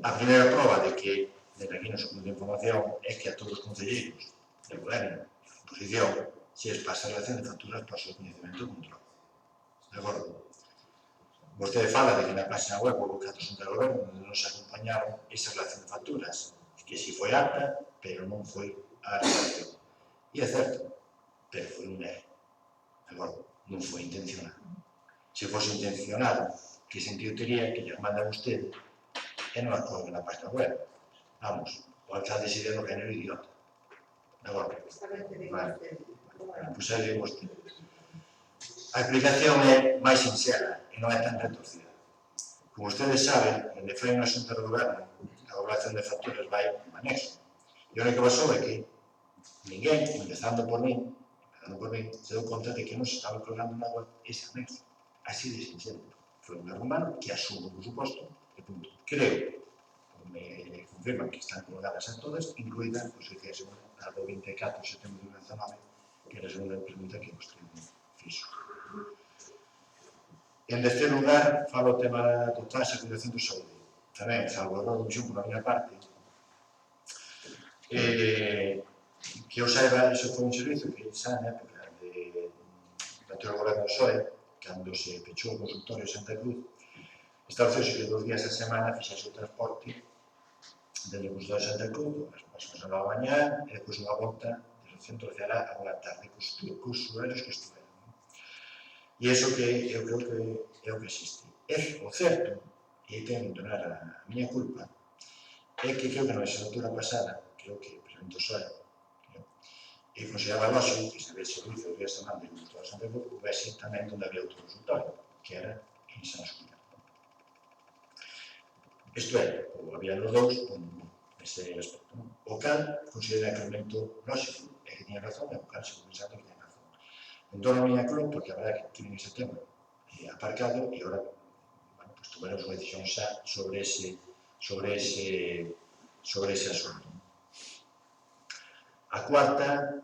A primeira prova de que, desde aquí nos oculta información, é que a todos os concelleiros de goberno, oposición, se les pasa a relación de facturas para o seu coñecemento e control. De acordo? Vostede fala de que na página web houve 4 xuntas de goberno onde non se acompañaron esa relación de facturas, que si foi alta, pero non foi a relación. E é certo, pero foi un erro. De acordo? Non foi intencionado. Se fose intencionado, que sentido tería que lle manda a vostede e non a colgue na página web? Vamos, o alcalde sería do género idiota. De acordo? Vale. Pois aí digo vostede. A explicación é máis sincera e non é tan retorcida. Como vostedes saben, onde foi unha xunta de goberno, a obración de facturas vai en anexo. E o único que pasou é que ninguén, empezando por mí, se deu conta de que non se estaba colgando na web ese anexo. Así de sincero. Foi un erro humano que asumo, por suposto, e punto. Creo, me confirman que están colgadas a todas, incluída, pois dicía, a segunda, a do 24 de setembro de 2019, que era a segunda pregunta que vostede fixo. En terceiro lugar, falo o tema do taxa de cuidación de saúde. Tamén, salvo a comisión por a miña parte, que eu saiba, iso foi un servizo que xa na época do anterior goberno do PSOE, cando se pechou o consultorio de Santa Cruz, estableceuse que 2 días a semana fixase o transporte dende o consultorio de Santa Cruz, as persoas a mañá, e depois unha volta desde o centro hacia lá a unha tarde, cos horarios que estuveran. E iso que eu creo que é o que existe. É o certo, e aí tengo que tornar a miña culpa, é que creo que na legislatura pasada, creo que o presidente do PSOE, e consideraba lógico que se vese o servicio de semana de consultorio de Santa Cruz, houvese tamén onde había outro consultorio, que era en San Xulián. Isto é, ou había nos dous, nese aspecto. O cal considera que o elemento lógico é que tiña razón, e o cal se pensando que tiña razón. En torno a miña club, porque a verdade que tiven ese tema aparcado, e agora, bueno, pues tomaremos unha decisión xa sobre ese asunto. A cuarta,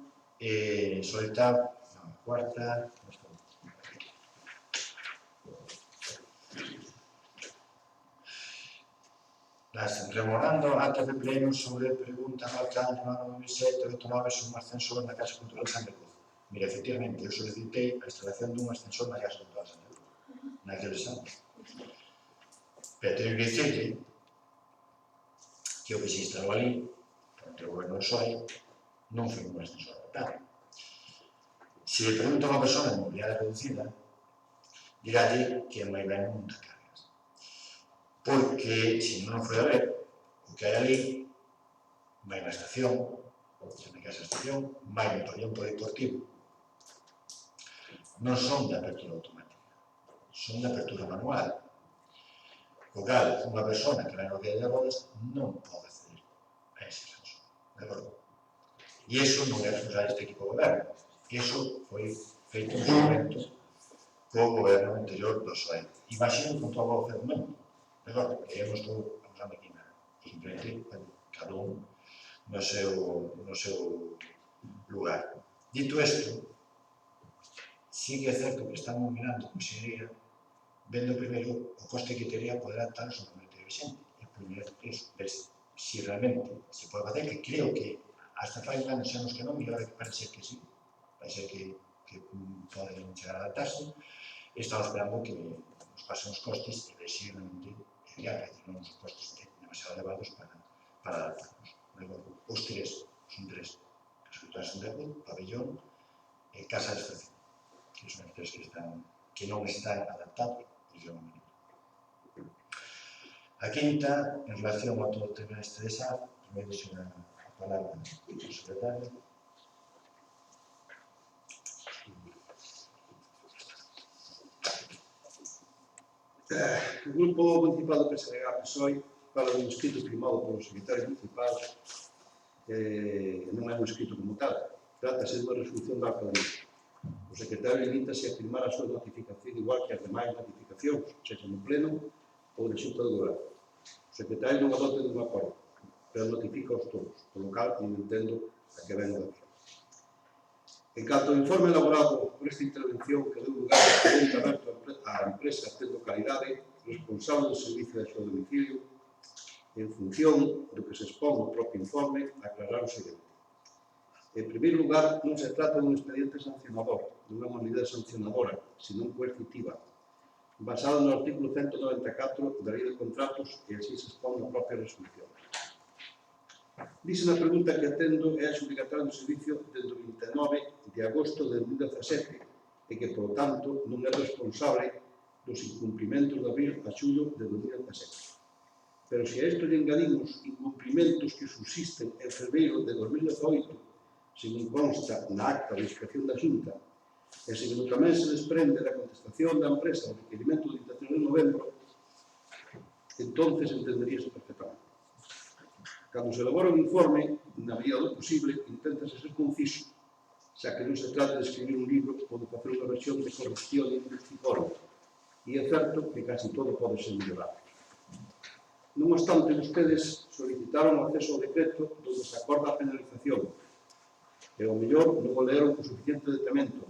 remorando actas de pleno sobre pregunta ao alcalde no 2007 que tomabas un ascensor na Casa Cultural de Santa Cruz. Mira, efectivamente, eu solicitei a instalación dun ascensor na Casa Cultural de Santa Cruz, naqueles anos. Pero teño que dicirle que o que se instalou ali, entre o goberno do PSOE, non foi un ascensor adaptado. Se le pregunta a unha persona de movilidade reducida, dirálle que é moi ben montacargas. Porque, se non foi a ver, o que hai ali, vai na estación, se me casa a estación, vai no pabellón polideportivo. Non son de apertura automática, son de apertura manual. O cal, unha persona que vai no que de rodas non pode acceder a ese ascensor. De acordo? E iso non é responsable deste equipo de goberno. Iso foi feito en momento co goberno anterior do PSOE. Imagino con todo o documento. Agora, eu non estou a máquina. Simplemente, cada un no seu lugar. Dito isto, sí que é certo que estamos mirando con sería, vendo primeiro o coste que teria poder adaptar o suplemento de vigente. E primeiro es ver se realmente se pode facer, que creo que hasta fai un ano xa nos que non, e agora que parece que sí, parece que poden chegar a adaptarse, e estamos esperando que nos pasen os costes e ver se realmente é viable, non os costes demasiado elevados para adaptarnos. Os tres, son tres, Escrituras en Verde, Pabellón e Casa de Estación, que son os tres que non están adaptados desde o momento. A quinta, en relación a todo o tema este de SAF, primeiro deixo a palabra ao secretario. O Grupo Municipal do PSDG-PSOE fala dun escrito firmado polo secretario municipal, non é un escrito como tal, trátase dunha resolución da alcaldía. O secretario limítase a firmar a súa notificación igual que as demais notificacións, sexa no pleno ou de xunta do goberno. O secretario non adopta un acordo, pero notifica os todos, polo cal non entendo a que ven o daqui. En canto ao informe elaborado por esta intervención que deu lugar a expediente aberto á empresa Tendo Calidade, responsable do servicio de seu domicilio, en función do que se expón no propio informe, aclarar o seguinte. En primeiro lugar, non se trata dun expediente sancionador, dunha modalidade sancionadora, senón coercitiva, basado no artículo 194 da Lei de Contratos e así se expón na propia resolución. Dice na pregunta que atendo é adxudicatario do servicio desde o 29 de agosto de 2017 e que, por tanto, non é responsable dos incumprimentos de abril a xullo de 2017. Pero se a isto lle engadimos incumprimentos que subsisten en fevereiro de 2018, según consta na acta de inscripción da Xunta, e segundo tamén se desprende da contestación da empresa ao requerimento do 31 de novembro, entonces entenderíase perfectamente. Cando se elabora un informe, na medida do posible, inténtase ser conciso, xa que non se trata de escribir un libro ou de facer unha versión de corrección e investiforme, e é certo que casi todo pode ser mellorado. Non obstante, vostedes solicitaron o acceso ao decreto donde se acorda a penalización, e ao mellor non o leeron con suficiente detemento.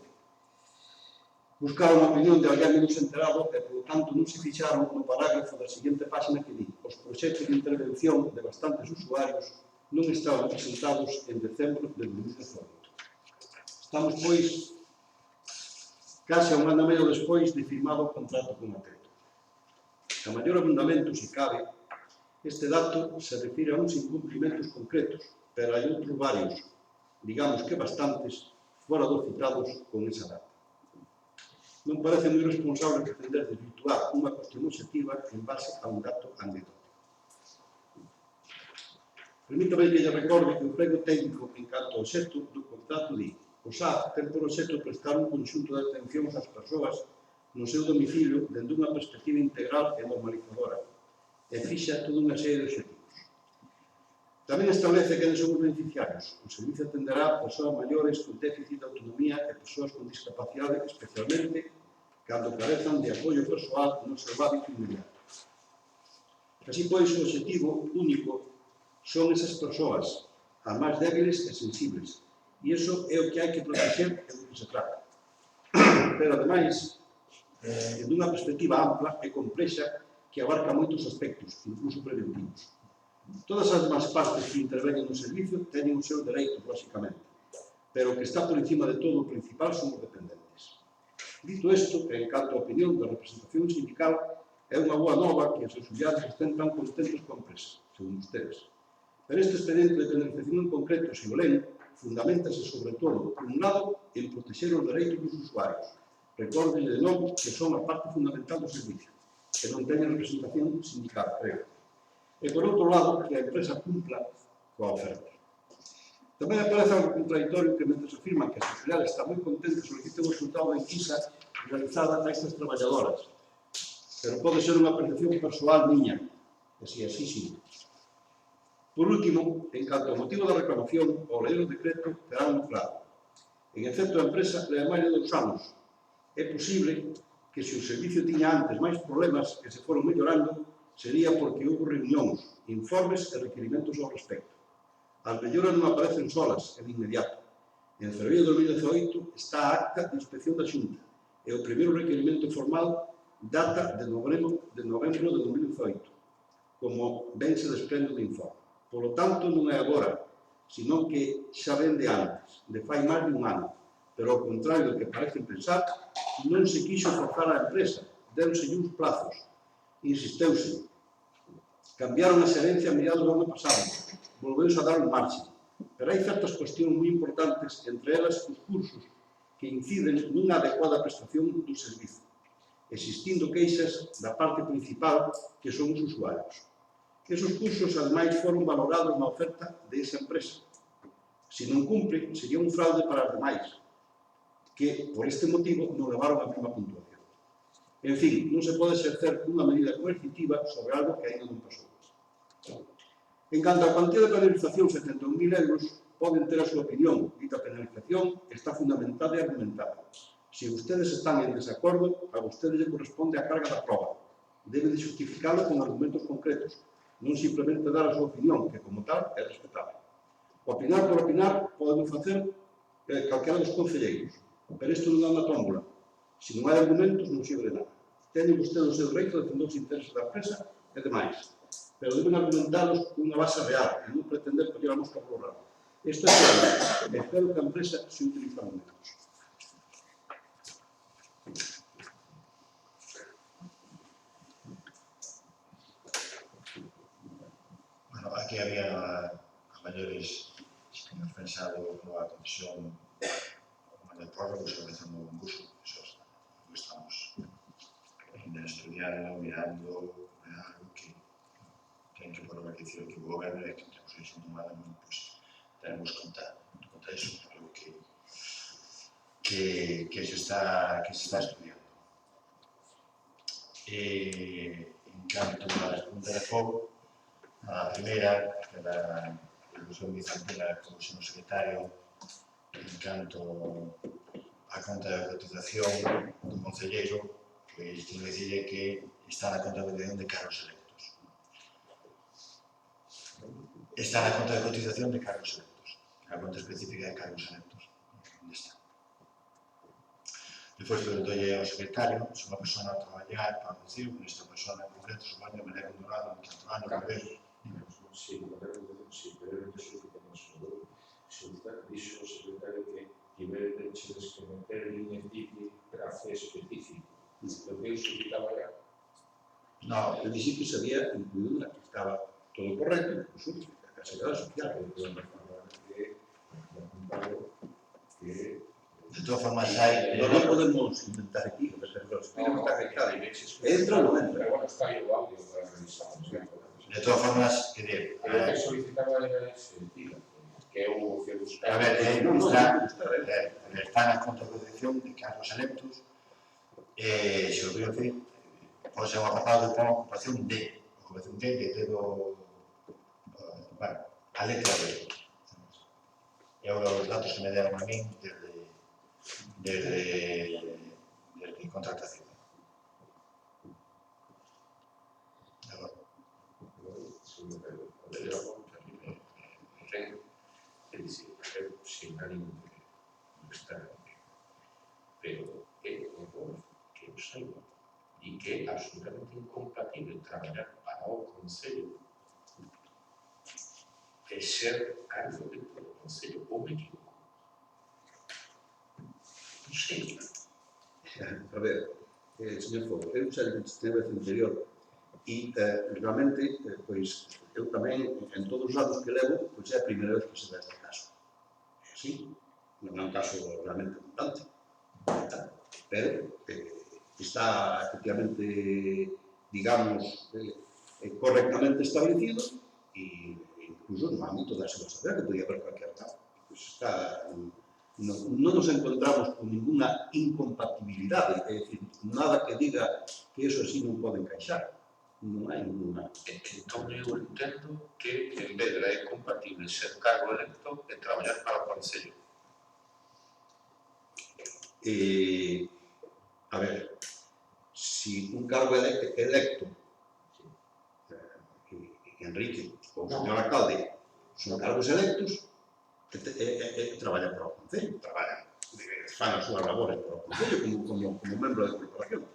Buscaron a opinión de alguén menos enterado e, por tanto, non se fixaron no parágrafo da seguinte página que di: os proxectos de intervención de bastantes usuarios non estaban presentados en decembro de 2018. Estamos, pois, case a un ano e medio despois de firmado o contrato con Atento. A maior abundamento, se cabe, este dato se refire a uns incumprimentos concretos, pero hai outros varios, digamos que bastantes, fora dos citados con esa data. Non parece moi responsable pretender desvirtuar unha cuestión obxectiva en base a un dato anecdótico. Permítame que lle recorde que o prego técnico en canto ao obxecto do contrato di: o SAF ten por obxecto prestar un conxunto de atencións ás persoas no seu domicilio dende unha perspectiva integral e normalizadora e fixa toda unha serie de obxectivos. Tamén establece que non son os beneficiarios. O servicio atenderá a persoas maiores con déficit de autonomía e persoas con discapacidade, especialmente cando carezan de apoio persoal no seu hábito inmediato. Así pois, o objetivo único son esas persoas, as máis débiles e sensibles, e iso é o que hai que proteger e do que se trata. Pero, ademais, dunha perspectiva ampla e complexa que abarca moitos aspectos, incluso preventivos. Todas as demás partes que interveñen no servicio teñen os seus dereitos, lóxicamente, pero o que está por encima de todo o principal son os dependentes. Dito isto, en canto a opinión da representación sindical, é unha boa nova que os auxiliares estén tan contentos coa empresa, según ustedes. Pero este expediente de penalización en concreto, se o len, fundamentase sobre todo, por un lado, en protexer os dereitos dos usuarios. Recorden de novo que son a parte fundamental do servicio, que non teñen representación sindical, creo. E, por outro lado, que a empresa cumpla coa oferta. Tamén aparece algo contradictorio que, mentre afirman que as auxiliares están moi contentas, soliciten o resultado da enquisa realizada a estas traballadoras. Pero pode ser unha percepción persoal miña, que si así, sí. Por último, en canto ao motivo da reclamación, o leer o decreto terá un claro. En efecto, a empresa leva máis de 2 anos. É posible que se o servicio tiña antes máis problemas que se foron mellorando, sería porque houve reunións, informes e requerimentos ao respecto. As melloras non aparecen solas e de inmediato. En fevereiro de 2018 está a acta de inspección da Xunta e o primeiro requerimento formal data de novembro de 2018, como ben se desprende do informe. Polo tanto, non é agora, senón que xa ven de antes, de fai máis de un ano. Pero, ao contrario do que parecen pensar, non se quixo forzar a empresa, deuselle uns plazos, insisteuse. Cambiaron a xerencia a mediados do ano pasado, volveuse a dar un marxe. Pero hai certas cuestións moi importantes, entre elas os cursos, que inciden nunha adecuada prestación do servizo, existindo queixas da parte principal, que son os usuarios. Esos cursos, ademais, foron valorados na oferta desa empresa. Se non cumpre, sería un fraude para as demais, que, por este motivo, non levaron a mesma puntuación. En fin, non se pode exercer unha medida coercitiva sobre algo que ainda non pasou. En canto á cuantía de penalización, 71.000 euros, poden ter a súa opinión. Dita penalización está fundamentada e argumentada. Se vostedes están en desacordo, a vostedes lle corresponde a carga da prova. Debe de justificalo con argumentos concretos, non simplemente dar a súa opinión, que como tal é respetable. Opinar por opinar podemos facer calquera dos concelleiros, pero isto non é unha tómbola. Se non hai argumentos, non sirve de nada. Teñen vostedes o seu dereito a defender os intereses da empresa e demais, pero deben argumentalos cunha base real e non pretender coller a mosca polo rabo. Isto é claro, e espero que a empresa se utilice argumentos. Bueno, aquí había a maiores que hemos pensado nunha comisión de prórroga sobre o concurso, eso estamos ainda estudiando, mirando, algo que ten que por unha edición que o goberno e que temos iso tomado, pues tenemos conta iso, algo que se está estudiando. En canto a pregunta de fogo, a primeira, que era a ilusión bizantina como seu secretario, en canto a conta de cotización do concelleiro, pois tenho que dicirle que está na conta de cotización de cargos electos. Está na conta de cotización de cargos electos, a conta específica de cargos electos. Onde está? Depois preguntolle ao secretario se unha persona a traballar para o Concello, con esta persona en concreto, supoño, María Condorado, en tanto ano, por ver. Sí, pero é que temos dixo o secretario que tiveredes que meter inefici grafe específico. Lo que eu solicitaba era... No, eu dixi que se había incluído que estaba todo correcto, incluso a Seguridade Social. De todas formas, hai... Non podemos inventar aquí, o que se está afectado. Entra ou non entra? Pero bueno, está aí o audio para revisar. De todas formas, que dir... O que solicitaba era ese, que houve que buscar... A ver, está na conta de cotización de cargos electos, se o digo que pode ser un apartado de ocupación D, que tedo, bueno, a letra D. E agora os datos que me deron a min desde contratación. Agora. É dicir, sin ánimo de estar, pero é que eu saiba e que é absolutamente incompatible traballar para o Concello e ser cargo do Concello, ou me equivoco? Non sei. A ver, señor Fogo, eu xa dixen a vez anterior e realmente, pois, eu tamén, en todos os anos que levo, pois é a primeira vez que se dá este caso. Sí, non é un caso realmente abundante, pero está efectivamente, digamos, correctamente establecido e incluso no ámbito da seguridade, que podría haber cualquier caso. Pues está, non nos encontramos con ninguna incompatibilidade, é dicir, nada que diga que eso así non pode encaixar. non hai ninguna. Entón eu entendo que en Vedra é compatible ser cargo electo e traballar para o Concello. A ver, si un cargo electo, Enrique ou o señor alcalde, son cargos electos, traballan para o Concello, traballan, fan as súas labores para o Concello como membro da corporación.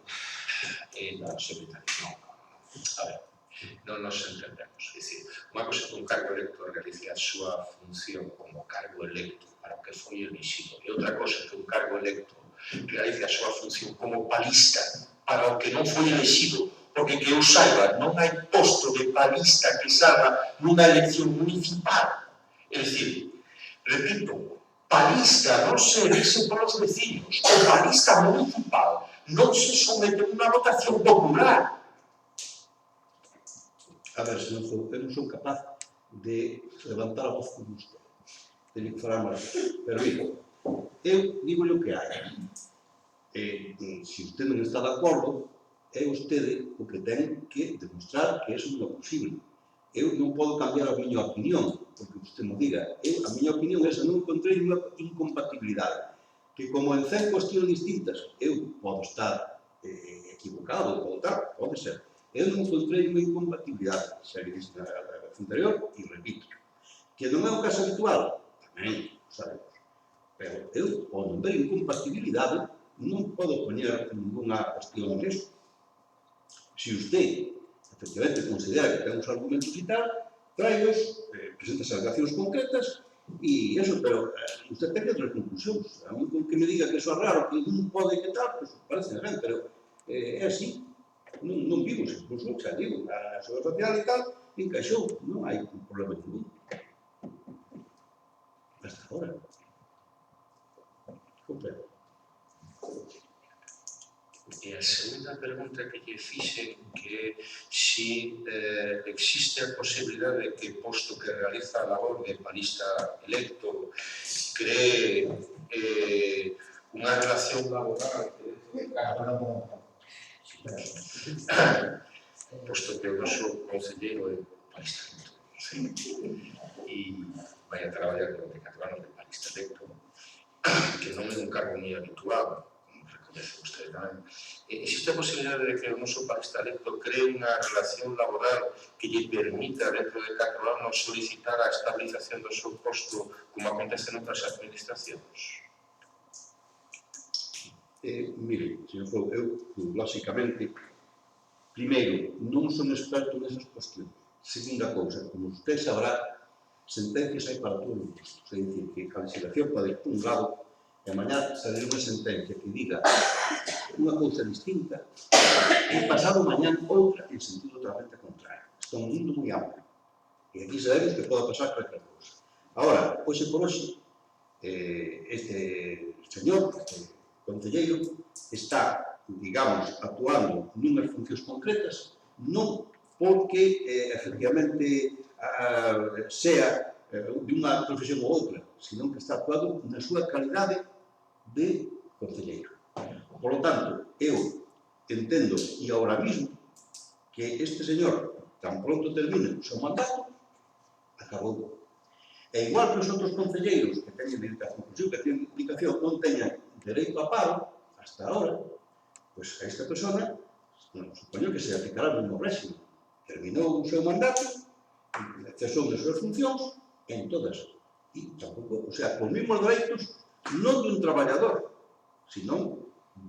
Non, secretario, non. A ver, non nos entendemos. É dicir, unha cosa que un cargo electo realice a súa función como cargo electo para o que foi elixido, e outra cosa que un cargo electo realice a súa función como palista para o que non foi elixido, porque que eu saiba, non hai posto de palista que salga nunha elección municipal. É dicir, repito, palista non se elixe polos vecinos, o palista municipal non se somete a unha votación popular. A ver, eu non son capaz de levantar a voz como usted. Teño que falar máis. Pero, mira, eu digo o que hai. Se usted non está de acordo, é usted o que ten que demostrar que eso non é posible. Eu non podo cambiar a miña opinión, porque usted me diga. A miña opinión é esa, non encontrei unha incompatibilidade. Que como en 100 cuestións distintas, eu podo estar equivocado, pode ser. Eu non encontrei unha incompatibilidade, xa que disse na vez anterior, e repito, que non é o caso habitual, tamén, sabemos. Pero eu, ao non ver incompatibilidade, non podo poñer ninguna cuestión nisso. Se usted, efectivamente, considera que ten uns argumentos e tal, traigos, presenta as alegacións concretas, e eso, pero usted ten que ter conclusións. A mí con que me diga que eso é raro, que non pode que tal, pues parece ben, pero é así. Non vimos, incluso, xa digo, a Seguridade Social e tal, encaixou, non hai problema ningún. Hasta agora. Comprendo. E a segunda pregunta que lle fixen que si existe a posibilidade de que, posto que realiza a labor de palista electo, cree unha relación laboral posto que o noso concelleiro é palista electo e vai a traballar durante 4 anos de palista electo, que non é un cargo moi habitual, recoñece vostede tamén. Existe a posibilidade de que o noso palista electo cree unha relación laboral que lle permita dentro de 4 anos solicitar a estabilización do seu posto como acontece noutras administracións? Mire, señor Pou, eu, lóxicamente, primeiro, non son experto nesas cuestións. Segunda cousa, como usted sabrá, sentencias hai para todos os gustos. É dicir, que a legislación pode ir por un lado e mañá salir unha sentencia que diga unha cousa distinta e pasado mañá outra en sentido totalmente contrario. Isto é un mundo moi amplio. E aquí sabemos que pode pasar cualquier cousa. Agora, hoxe por hoxe, este señor, este concelleiro, está, digamos, actuando nunhas funcións concretas, non porque, efectivamente, sea de unha profesión ou outra, senón que está actuando na súa calidade de concelleiro. Por lo tanto, eu entendo, e agora mismo, que este señor, tan pronto termine o seu mandato, acabou. E igual que os outros concelleiros que teñen dedicación, que teñen dedicación, non teñan dereito a paro, hasta ahora, pois a esta persona, supoño que se aplicará o mesmo régimen. Terminou o seu mandato, cesou das súas funcións, en todas. E tampouco, o sea, con mesmos dereitos, non de un traballador, sino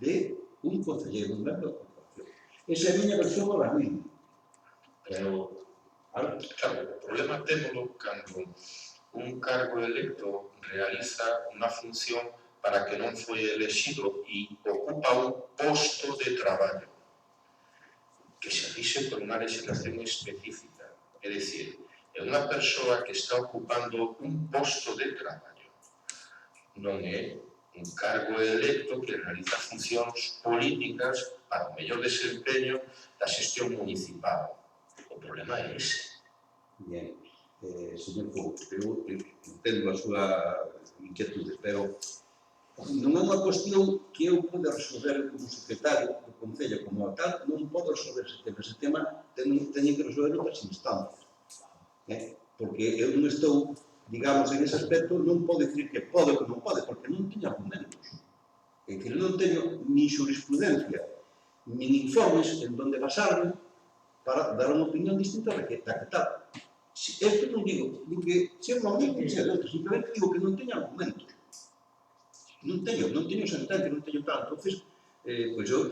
de un concelleiro, un membro da corporación. Esa é a miña versión ahora mismo. Pero, claro, o problema témolo cando un cargo electo realiza unha función para que non foi elexido e ocupa un posto de traballo que se rixe por unha legislación específica. É dicir, é unha persoa que está ocupando un posto de traballo. Non é un cargo electo que realiza funcións políticas para o mellor desempeño da xestión municipal. O problema é ese. bien, señor Pou, eu entendo a súa inquietude, pero Non é unha cuestión que eu pode resolver como secretario do Concello, como tal, non podo resolver ese tema. Ese tema teñen que resolver outras instancias. Porque eu non estou, digamos, en ese aspecto, non podo dicir que pode ou que non pode, porque non teño argumentos. É dicir, non teño ni jurisprudencia, nin informes en donde basarme para dar unha opinión distinta da que tal. Isto non digo, que se non digo que sea de outro, simplemente digo que non teño argumentos. Non teño sentencia, non teño tal. Entonces, pois eu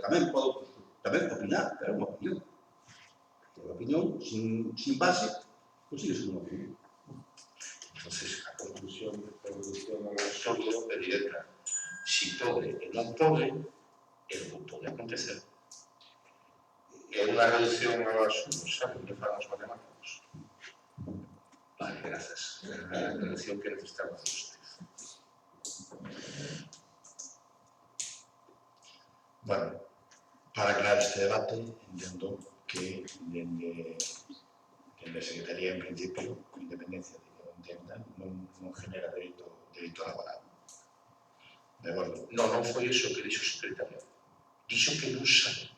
tamén podo opinar, pero é unha opinión. Unha opinión sin base, pois sigue sendo unha opinión. Entonces, a conclusión da evolución solo é directa. Si pode e non pode, non pode acontecer. É unha reducción aos saben que fan os matemáticos. Vale, grazas. É a reducción que necesitamos de usted. Bueno, para aclarar este debate, entendo que dende a Secretaría, en principio, con independencia de que non entendan, non genera dereito laboral. De acordo? Non foi iso que dixo o secretario. Dixo que non sabe.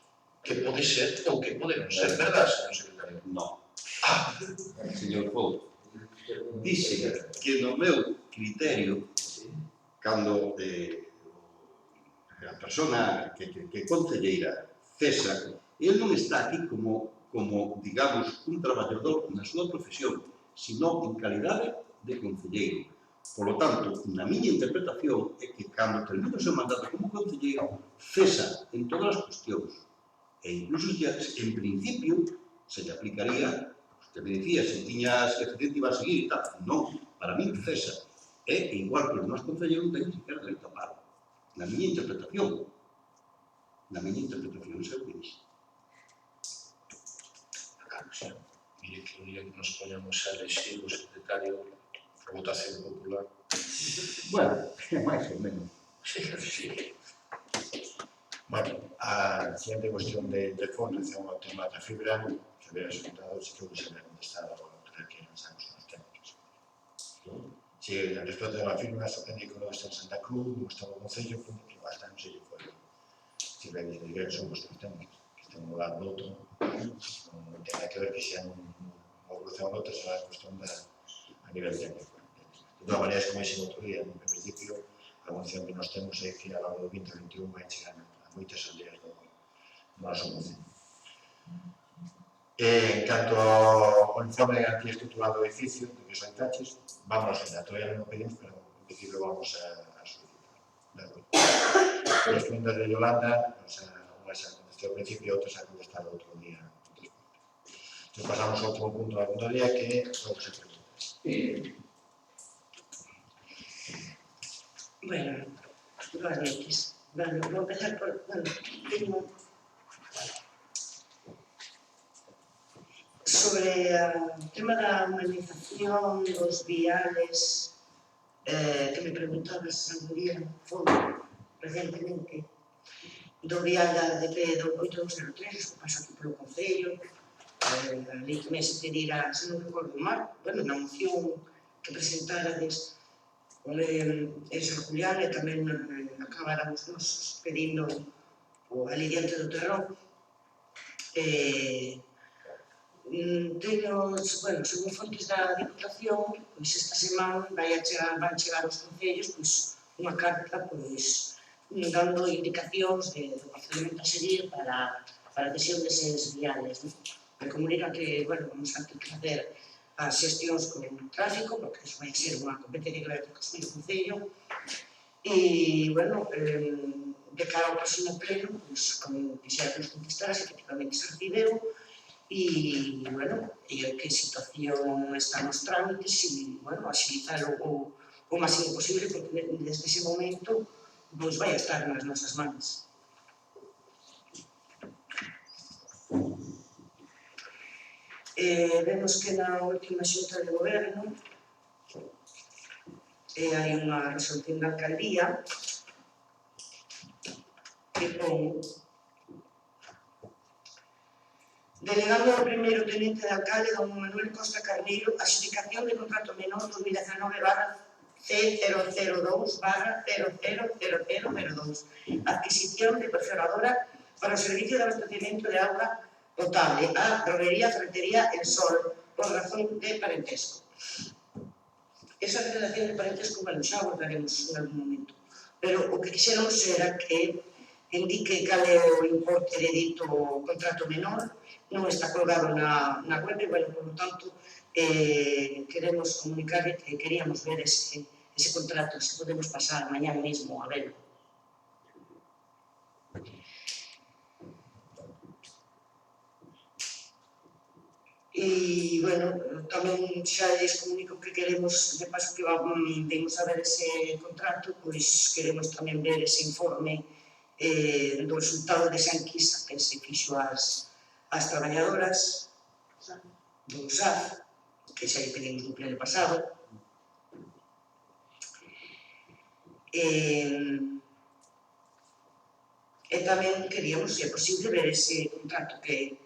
Que pode ser ou que pode non ser. Verdad, señor secretario? Non. Señor Pou, dixe que no meu criterio, cando a persona que concelleira cesa, ele non está aquí como, digamos, un traballador na súa profesión, sino en calidade de concelleiro. Por lo tanto, na miña interpretación é que cando termina o seu mandato como concelleiro, cesa en todas as cuestións. E incluso, en principio, se lle aplicaría, usted me decía, se tiña efectivamente iba a seguir e tal. Non, para mí cesa. É igual que os demás concelleiros non teñen sequer dereito a paro. Na miña interpretación. Na miña interpretación, isso é o que dixe. Claro, xa. Mire que o día que nos poñamos a elegir o secretario a votación popular. Bueno, máis ou menos. Sí. Bueno, a siguiente cuestión de fondo, en relación ao tema da fibra, se hubiera resultado, si creo que se hubiera contestado para que lanzamos unos técnicos. Si respecto de la fibra, sorprende que no está en Santa Cruz, no está no Concello, que basta, non sei, foi. Si ve que digan son vuestros técnicos, que estén un lado do outro, non ten nada que ver que sean unha evolución ou outra, será a cuestión a nivel técnico. De todas maneras, como dixen outro día, en principio, a evolución que nos temos é que a lo do 2021 vai chegar a moitas aldeas do noso concello. En canto ao informe de garantía estructural do edificio, de que son taches, vamos a todavía non o pedimos, pero en principio vamos a solicitar. As preguntas de Yolanda, unha xa contestou ao principio e outra xa contestado outro día. Entón pasamos ao último punto da puntualidade, que é o que se pregunta. Bueno, boas noites. Bueno, vou empezar por... Bueno, sobre o tema da humanización dos viales que me preguntabas, Sanguría, foi recientemente, do vial da ADP do 8203, que pasa aquí polo Concello, ali tamén se pedirá, se non recordo mal, bueno, na moción que presentárades, esa Julián e tamén acabáramos nos pedindo ali diante do terrón. Teño, bueno, según fontes da Diputación, pois esta semana van chegar aos concellos unha carta dando indicacións do procedimento a seguir para a cesión deses viales. Me comunica que, bueno, vamos a ter que facer as xestións con o tráfico, porque iso vai ser unha competencia que vai ter que asumir o Concello. E, bueno, de cara ao próximo pleno, como quixera que nos contestaras, efectivamente se recibeu, e, bueno, en que situación están os trámites e, bueno, agilizar o máximo posible, porque desde ese momento pois vai a estar nas nosas mans. Vemos que na última xunta de goberno hai unha resolución da alcaldía que pon delegando ao primeiro tenente de alcalde don Manuel Costa Carneiro a adxudicación de contrato menor 2019/001 C002/000002, adquisición de perforadora para o servicio de abastecimiento de auga potable a Droguería Ferretería El Sol por razón de parentesco. Esa relación de parentesco, bueno, xa abordaremos en algún momento, pero o que quixéramos era que indique cal é o importe de dito contrato menor, non está colgado na web, e, bueno, por lo tanto, queremos comunicarle que queríamos ver ese contrato, se podemos pasar mañá mesmo a verlo. E, bueno, tamén xa lles comunico que queremos, de paso que vamos a ver ese contrato, pois queremos tamén ver ese informe do resultado desa enquisa que se fixo as traballadoras do SAF, que xa lle pedimos no pleno pasado. E tamén queríamos, se é posible, ver ese contrato que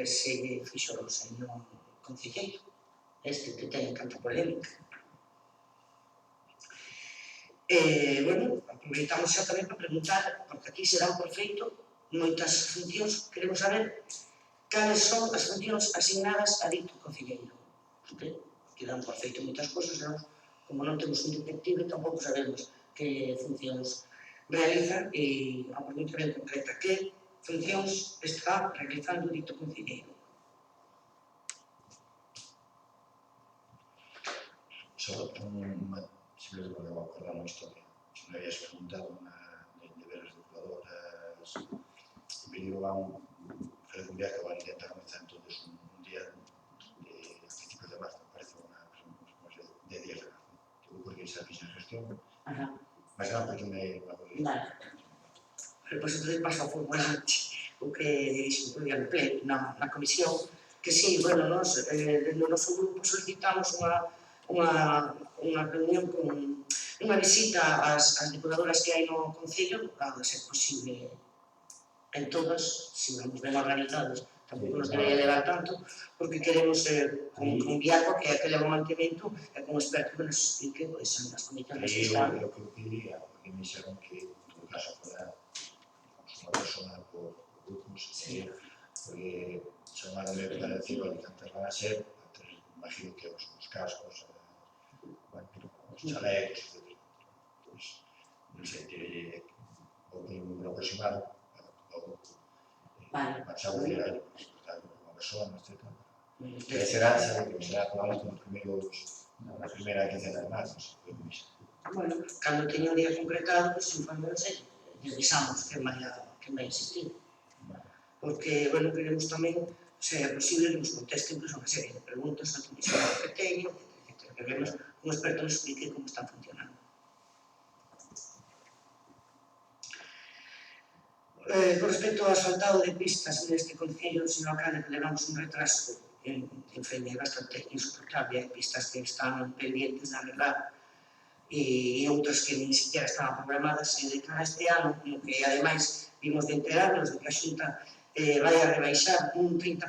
se fixo no Concelleiro, este que ten tanta polémica. Bueno, aproveitamos xa tamén para preguntar, porque aquí se dan por feito moitas funcións, queremos saber cales son as funcións asignadas a dito Concelleiro. Que dan por feito moitas cosas, como non temos un detective, tampouco sabemos que funcións realiza, e a pregunta ben concreta, que funcións está realizando dito Concelleiro. Só se me recordaba acordar unha historia. Se me habías preguntado de ver as depuradoras, vinieron a un viaje que van a intentar comenzar todos un día de principios de marzo, parece de 10 de marzo. Tuvo porque esa fixa gestión, mas non porque me acordei. Vale. Pois entón pasa por volante o que dixo o día no pleno, na comisión, que sí, bueno, nos, no noso grupo solicitamos unha reunión con unha visita ás depuradoras que hai no Concello, a ser posible en todas, se vamos ben organizadas, tampouco nos debería levar tanto, porque queremos con Viaco, que é que leva o mantemento, e con experto que nos explique as comisiones que están. Eu que quería, porque me dixeron que, en todo caso, fuera unha persona por grupos, porque chamaronme para decir, olha, cantas van a ser, imagino que os cascos, os chalecos, non sei, tirei o número aproximado, pensaba que era unha persona, etc. Que será probablemente na primeira quincena de marzo. Bueno, cando teña un día concretado, pois informemos e revisamos que vai existir. Porque, bueno, queremos tamén, se é posible, que nos contesten unha serie de preguntas ante o que teño, etc. Que vemos un experto nos explique como están funcionando. Con respecto ao asfaltado de pistas neste Concello, señor alcalde, que levamos un retraso en fin, bastante insoportable. Hai pistas que están pendientes de arreglar e outras que nin siquiera estaban programadas, e de cara a este ano, no que ademais vimos de enterarnos de que a Xunta vai a rebaixar un 30%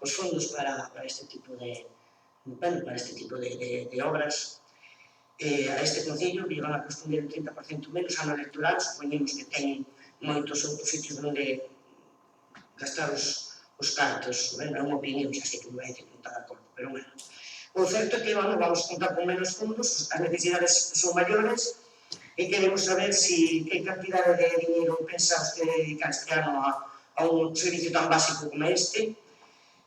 os fondos para este tipo de obras. A este Concello van a corresponder un 30% menos ano electoral, supoñemos que teñen moitos outros sitios onde gastar os cartos, é unha opinión, xa sei que me vai dicir que non está de acordo, pero bueno. O certo é que vamos contar con menos fondos, as necesidades son maiores, e queremos saber que cantidade de dinero pensa usted dedicar este ano a un servicio tan básico como este,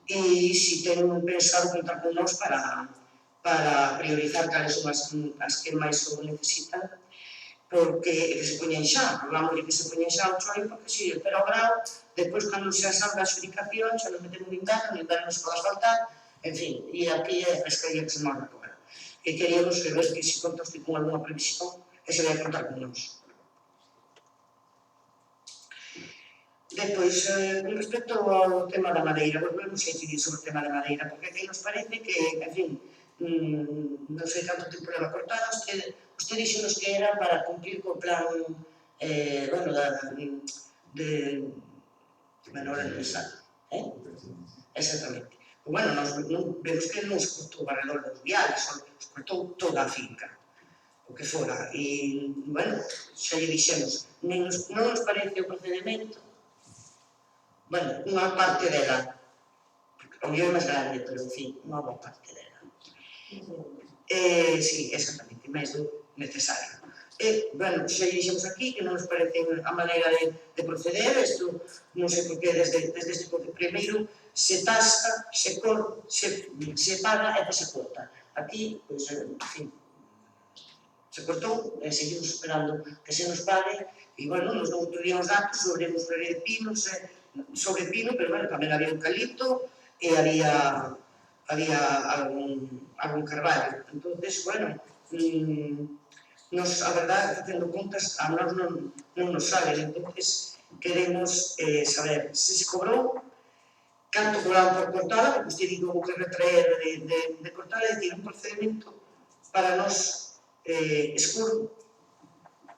e se ten pensado contar con nós para priorizar cales son as que máis o necesitan, porque se poñen xa, hablamos de que se poñen xa o choio, porque se espera o grau, depois cando xa salga a xudicación, xa nos metemos no inverno nos pode asfaltar, en fin, e aquí é a pescaría que se morre agora. E queríamos ver que se conta usted con alguna previsión e se vai contar con nós. Depois, con respecto ao tema da madeira, volvemos a incidir sobre o tema da madeira, porque aquí nos parece que, en fin, non sei canto tempo leva cortada, usted dixonos que era para cumplir co plan, bueno, ahora non sabe, exactamente. bueno, nós vemos que non se cortou o barredor dos viales, se cortou toda a finca, o que fora. E, bueno, xa lle dixemos, non nos parece o procedimento, bueno, unha parte dela, o mellor é máis grande, pero, en fin, unha boa parte dela. Sí, exactamente, máis do necesario. Bueno, xa lle dixemos aquí que non nos parece a maneira de proceder, isto non sei por que desde este primeiro se tasca, se paga e se corta. Aquí, pois, en fin, se cortou e seguimos esperando que se nos pague e, bueno, nos non tuvimos datos sobre pinos, sobre pino, pero, bueno, tamén había eucalipto e había algún carvalho. Entonces, bueno, nos, a verdade, facendo contas, a nós non nos sale. Entonces, queremos saber se se cobrou, canto cobraron por cortada, porque usted digo que retraer de cortada, é dicir, un procedimento para nós escuro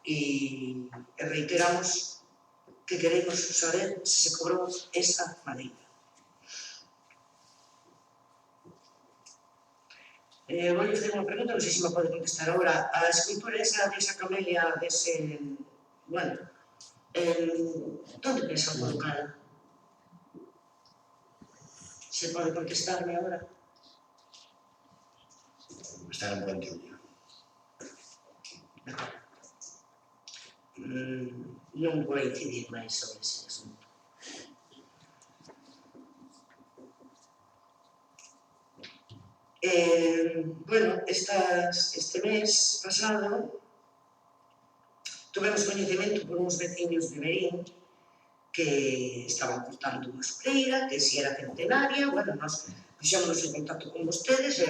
e reiteramos que queremos saber se se cobrou esa madeira. Vou facer unha pregunta, non sei se me pode contestar agora. A escultura esa desa camelia, dese... Bueno, onde pensan colocar? Se pode contestarme agora? Está en Ponteúña. Non vou incidir máis sobre ese asunto. Bueno, este mes pasado tuvemos coñecemento por uns veciños de Berín que estaban cortando unha sobreira, que si era centenaria. Bueno, nós puxémonos en contacto con vostedes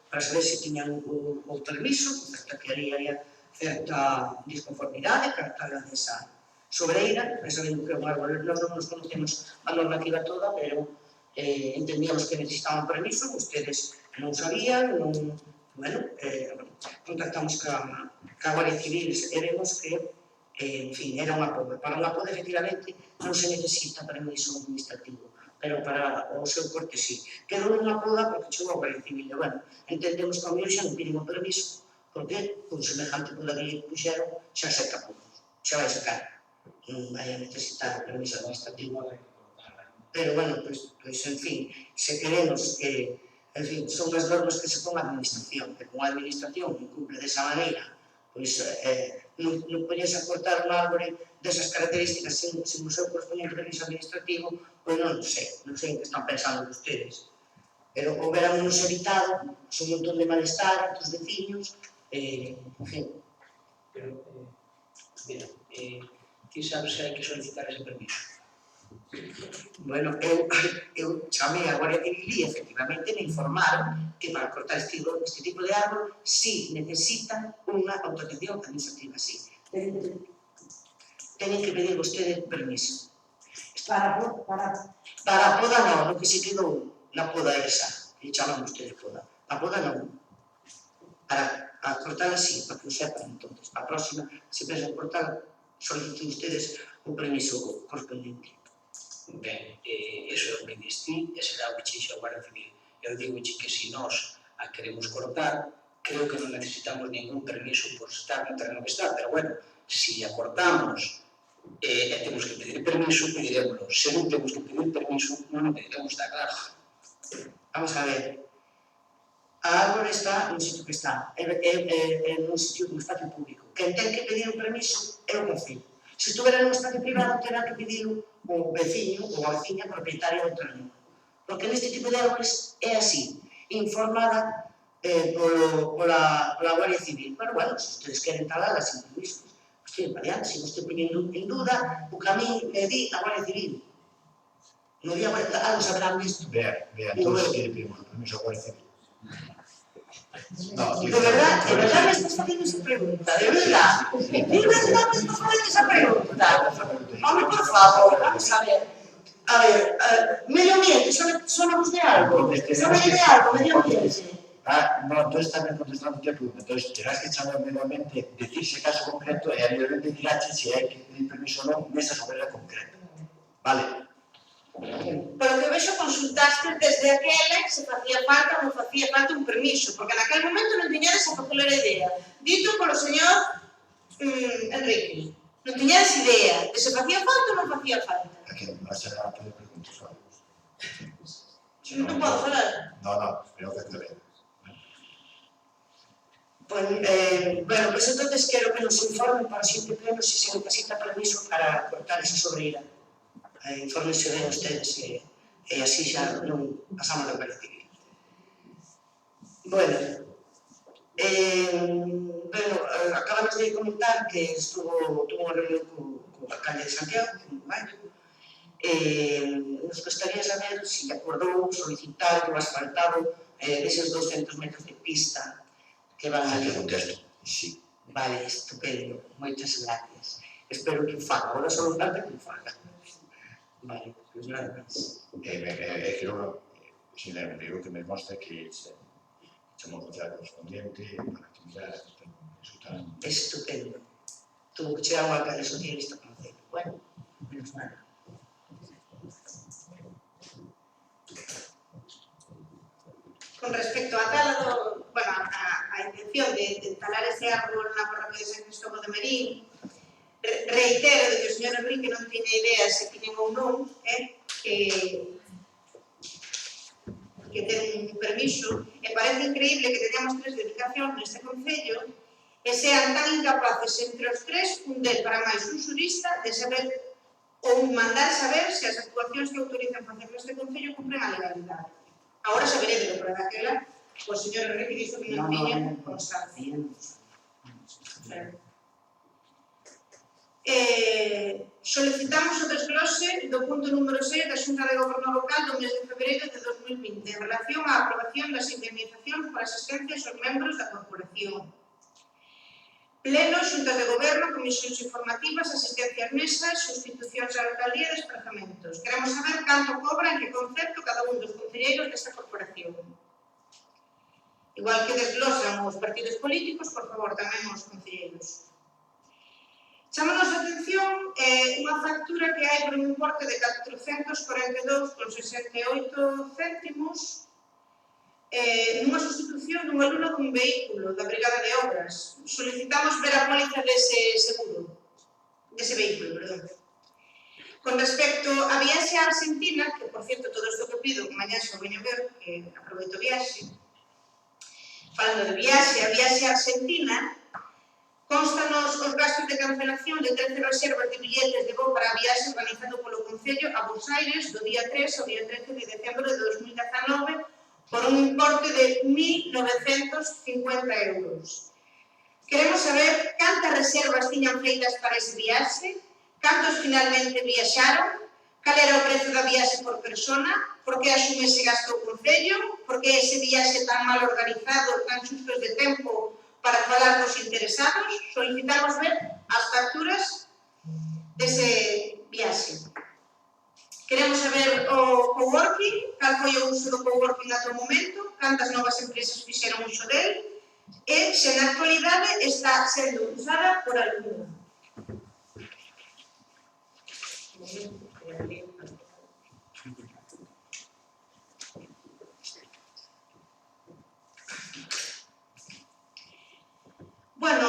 para saber se tiñan o permiso, certa que haría certa disconformidade cartala desa sobreira, sabendo que é un árbol, nós non nos conocemos a normativa toda, pero entendíamos que necesitaban permiso, ustedes non sabían, bueno, contactamos ca Guardia Civil e vemos que, en fin, era unha poda. Para unha poda, efectivamente, non se necesita permiso administrativo, pero para o seu corte sí. Quedou unha poda porque chegou a Guardia Civil, bueno, entendemos que ao mellor xa non piden o permiso, porque, con semejante poda que lle puxeron, xa seca podos, xa vai secar, non vai a necesitar permiso administrativo. Pero, bueno, pois, en fin, se queremos que, en fin, son as normas que se pon a administración, que con a administración incumple desa maneira, pois non poñes a cortar un árbore desas características sen o seu correspondiente permiso administrativo, pois non sei en que están pensando vostedes. Pero houberamos evitado un montón de malestar entre os veciños, en fin. Pero, mira, ti sabes se hai que solicitar ese permiso? Bueno, eu chamei a Guardia Civil e efectivamente me informaron que para cortar este tipo de árbol sí necesitan unha autorización administrativa, sí. Teñen que pedir vostede permiso. Para a poda non, no que se quedou na poda esa, que chaman vostede poda. A poda non. Para cortar así, para que o sepan, entón. A próxima, se pensan cortar, soliciten ustedes o permiso correspondiente. Ben, eso é o que distí, e será o que chixe a Guardia Civil. Eu digo que se nós a queremos cortar, creo que non necesitamos ningún permiso por estar no terreno que está, pero bueno, se a cortamos e temos que pedir permiso, pediremoslo. Se non temos que pedir permiso, non o pediremos, está claro. Vamos a ver, a árbore está no sitio que está, é nun sitio, nun espacio público. Quen ten que pedir un permiso é o concello. Se estuvera nun espacio privado, terá que pedirlo o veciño ou a veciña propietaria do terreno. Porque neste tipo de árboles é así, informada pola Guardia Civil. Pero, bueno, se ustedes queren talala sin permiso, pues tienen variante. Se non estou poñendo en duda, o que a mí me di a Guardia Civil. Non di a Guardia Civil, algo sabrán disto. Vea, todos que pedimos permiso a Guardia Civil. De verdad me estás facendo esa pregunta, de verdad. De verdad me estás facendo esa pregunta. Home, por favor, vamos a ver. A ver, medio ambiente, sonamos de algo. Sonamos de algo, medio ambiente. No, entonces tamén contestando a pregunta. Entonces, terás que chamar medio ambiente, decirse caso concreto e a medio ambiente dirache se hai que pedir permiso ou non nesa sobrera concreta. Vale? Polo que vexo, consultaste desde aquela se facía falta ou non facía falta un permiso, porque naquel momento non tiñades a popular idea. Dito polo señor Enrique. Non tiñades idea de se facía falta ou non facía falta. É que vas a poder preguntar só. Non podo falar. No, pero que te veas. Bueno, pues entonces quero que nos informen para o siguiente pleno se se necesita permiso para cortar esa sobreira. Infórmense ben ustedes e así xa non pasamos de parecido. Bueno, acabamos de comentar que tuvo unha reunión co alcalde de Santiago, con Maio. Nos gustaría saber se acordou solicitar o asfaltado deses 200 metros de pista que van a... Que contesto, sí. Vale, estupendo, moitas gracias. Espero que o faga, agora só falta que o faga. Vale, pois nada máis. É que eu, sinceramente, digo que me consta que chamou o concello correspondiente para que mirara eso tan... Estupendo. Tuvo que chegar unha alcalde socialista para hacerlo. Bueno, menos mal. Con respecto a tala a intención de talar ese árbol na parroquia de San Cristóbal de Merín, reitero de que o señor Enrique non tiña idea se tiñen ou non, que ten un permiso, e parece increíble que teñamos 3 dedicacións neste concello e sean tan incapaces entre os 3, un del para máis un xurista, de saber ou mandar saber se as actuacións que autorizan facer neste concello cumpren a legalidade. Agora saberemos, pero daquela o señor Enrique dixo que non tiña constancia. Solicitamos o desglose do punto número 6 da Xunta de Goberno Local do mes de febreiro de 2020 en relación á aprobación das indemnizacións por asistencias aos membros da corporación. Pleno, Xunta de Goberno, comisións informativas, asistencias mesas, sustitucións á alcaldía e desplazamentos. Queremos saber canto cobra en que concepto cada un dos concelleiros desta corporación. Igual que desglosan os partidos políticos, por favor, tamén os concelleiros. Chámanos a atención unha factura que hai por un importe de 442,68 céntimos nunha sustitución dun aluno dun vehículo da Brigada de Obras. Solicitamos ver a póliza dese vehículo, perdón. Con respecto a viaxe a Argentina, que, por cierto, todo isto que pido, mañá xo veño ver, que aproveito viaxe, falando de viaxe a Argentina, constanos os gastos de cancelación de 13 reservas de billetes de voo para a viaxe organizado polo Concello a Buenos Aires do día 3 ao día 13 de decembro de 2019 por un importe de 1.950 euros. Queremos saber cantas reservas tiñan feitas para ese viaxe, cantos finalmente viaxaron, cal era o prezo da viaxe por persona, por que asume ese gasto o Concello, por que ese viaxe tan mal organizado, tan xustos de tempo para falar cos interesados. Solicitamos ver as facturas dese viaxe. Queremos saber o coworking, cal foi o uso do coworking ata o momento, cantas novas empresas fixeron uso del e se na actualidade está sendo usada por algún. Bueno,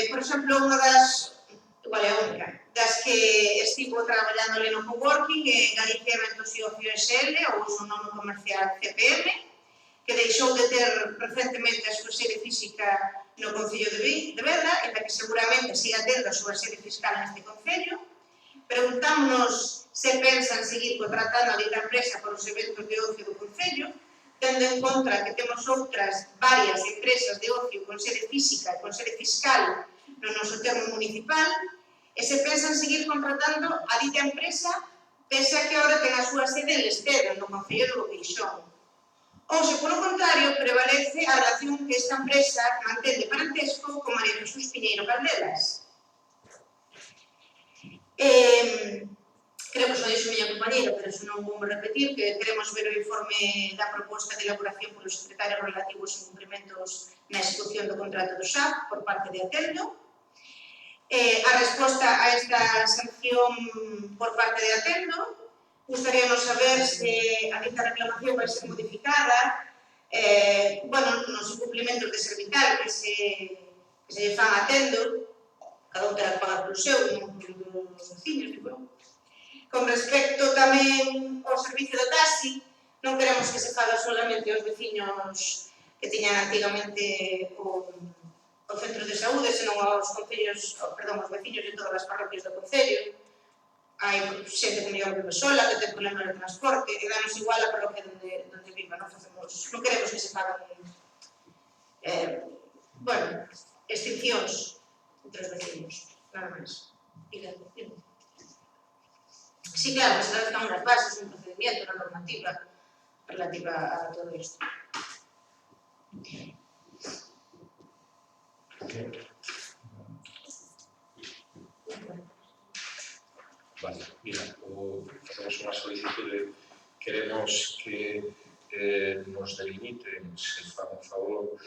por exemplo, unha das, igual é a única, das que estivo traballando ali no coworking é Galicia Eventos e Ocio SL, ou o seu nome comercial CPM, que deixou de ter recentemente a súa sede física no Concello de Vedra, e da que seguramente siga tendo a súa sede fiscal neste Concello. Preguntámonos se pensan seguir contratando a dita empresa para os eventos de ocio do Concello, tendo en conta que temos outras varias empresas de ocio con sede física e con sede fiscal no noso termo municipal, e se pensan seguir contratando a dita empresa pese a que agora ten a súa sede en Lestedo, no Concello de Boqueixón. Ou se, polo contrario, prevalece a relación que esta empresa mantén de parentesco con María Jesús Piñeiro Caldelas. Creo que só dixo a miña compañera, pero se non vou repetir, que queremos ver o informe da proposta de elaboración polos secretarios relativos a cumprimentos na execución do contrato do SAP por parte de Atendo. A resposta a esta sanción por parte de Atendo, Gustaríanos saber se a dita reclamación vai ser modificada, nos cumplimentos de servical que se fan atendo, cada un terá que pagar polo seu, non polos veciños, digo. Con respecto tamén ao servicio de taxi, non queremos que se faga solamente aos veciños que tiñan antigamente o centro de saúde, senón aos veciños de todas as parroquias do concello. Hai xente que mellor vive sola, que ten problemas de transporte, e danos igual a parroquia donde viva, non queremos que se fagan extincións entre os veciños, nada máis. Sí, claro, que se dan unhas bases, un procedimiento, unha normativa relativa a todo isto. Vale, mira, facemos unha solicitude, queremos que nos delimiten, se fan un favor,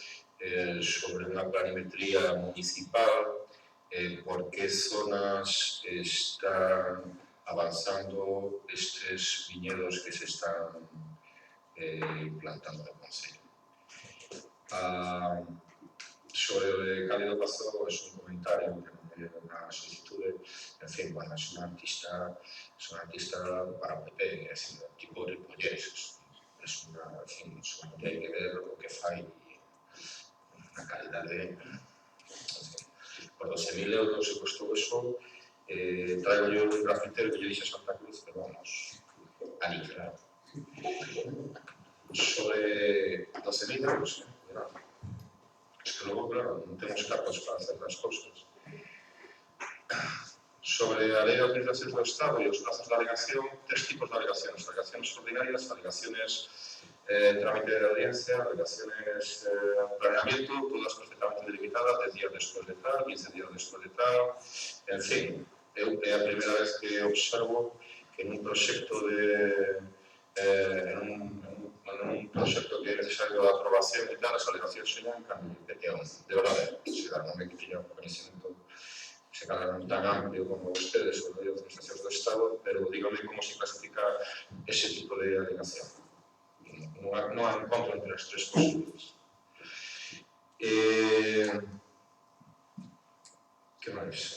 sobre unha planimetría municipal, por que zonas están avanzando estes viñedos que se están plantando no Concello. Sobre o de Cálido Pazo, é un comentario, unha solicitude, en fin, bueno, es unha artista para o PP, é así, un tipo de pollés, é unha, en fin, só hai que ver o que fai na calidade, por 12.000 euros se costou eso, traigo yo un grafitero que lle dixe a Santa Cruz, pero vamos, aniquilado. Sobre 12.000 euros, cuidado. Es que logo, claro, non temos cartos para hacer as cousas. Sobre a Lei de Administracións do Estado e os plazos de alegación, 3 tipos de alegacións. Alegacións ordinarias, alegaciónes trámite de audiencia, alegaciones planeamiento, todas perfectamente delimitadas, 10 días después de tal, 15 días después de tal, en fin, é a primeira vez que observo que en un proxecto en un proxecto que é necesario de aprobación e tal, as alegacións señan cando de verdade, non me tiño conocimiento, se cada non tan amplio como ustedes ou de administracións do Estado, pero dígame como se clasifica ese tipo de alegación. Non encontro entre as 3 posibles. Que máis?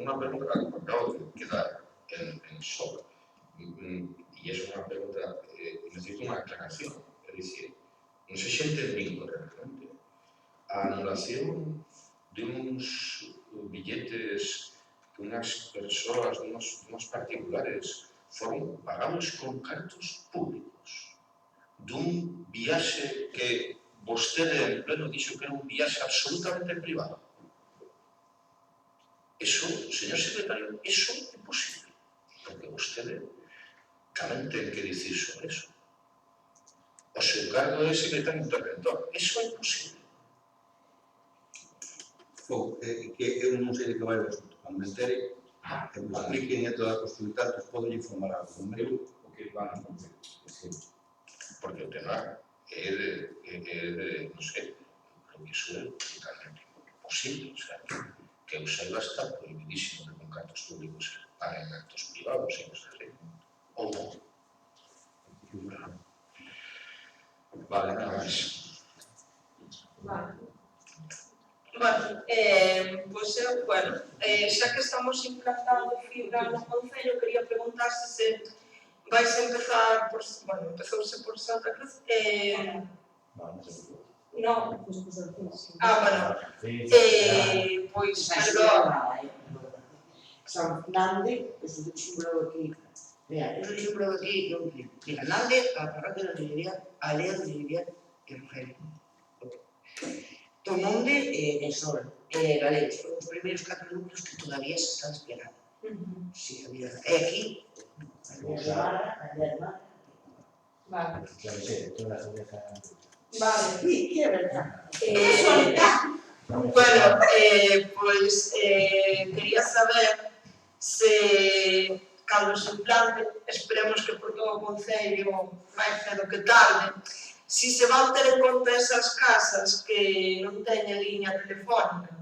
Unha pregunta que acabo de quedar en shock. E é unha pregunta que necesito unha aclaración. É dicir, non sei se entendín correctamente. A anulación de uns billetes que unhas persoas, unhos particulares, foron pagados con cartos públicos dun viaxe que vostede en pleno dixo que era un viaxe absolutamente privado. Eso, señor secretario, eso é posible, porque vostede tamén ten que dicir sobre eso. O seu cargo é secretario interventor, eso é posible. Que eu non sei de que vai o asunto. Cando me entere, que me expliquen e todas as posibilidades, podo informar algo. O que van a facer. Porque o tema é de, non sei, creo que iso é totalmente posible, o sea, que o saiba está prohibidísimo de con cartos públicos para en actos privados, e cosas así, ou non. Vale, nada máis. Xa que estamos implantando fibra no Concello, quería preguntar se vais empezar por, empezouse por Santa Cruz, non, pois, perdón. San Fernande, eso é un símbolo aquí. Mira, eso é un símbolo aquí, Fernande, a parroquia de Olivier, a aldea de Olivier e Rogelio. Tomonde e Sol, galegos, foron os primeiros 4 núcleos que todavía se están esperando. Si, había, e aquí, a aldea de Mara. Vale. Sí, é verdad. Pois, quería saber se, cando se implante, esperemos que por todo o Concello, máis cedo que tarde, si se van ter en conta esas casas que non teñen liña telefónica,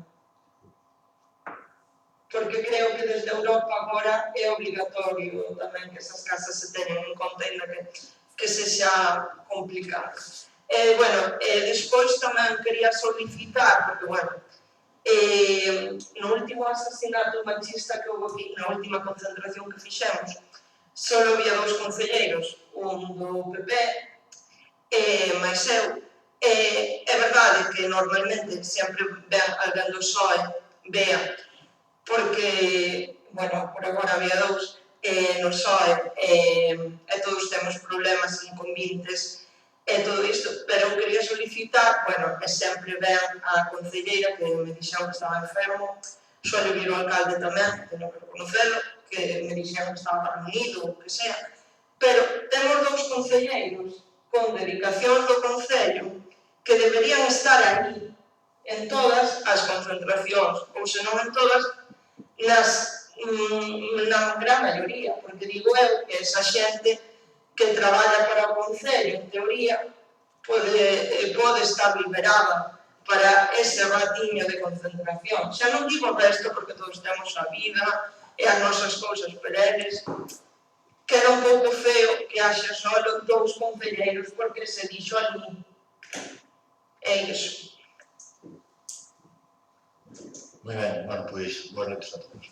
porque creo que desde Europa agora é obligatorio tamén que esas casas se teñen en conta, ainda que sexa complicado. Despois tamén quería solicitar, porque, no último asasinato machista que houve aquí, na última concentración que fixemos, só había 2 concelleiros, un do PP e máis eu. É verdade que normalmente sempre ven alguén do PSOE, vea, porque, por agora había 2 no PSOE e todos temos problemas inconvintes e todo isto, pero eu quería solicitar, e sempre ven a concelleira que me dixeron que estaba enfermo, suele vir o alcalde tamén, teño que reconocelo, que me dixeron que estaba reunido, ou que sea, pero temos 2 concelleiros con dedicacións do Concello que deberían estar ali en todas as concentracións, ou se non en todas, na gran maioría, porque digo eu que esa xente que traballa para o Concello, en teoría, pode estar liberada para ese ratiño de concentración. Xa non digo o resto, porque todos temos a vida e as nosas cousas, pero eles queda un pouco feo que haxa só 2 concelleiros porque se dixo ali. É iso. Moi ben, pois, boas noites a todos.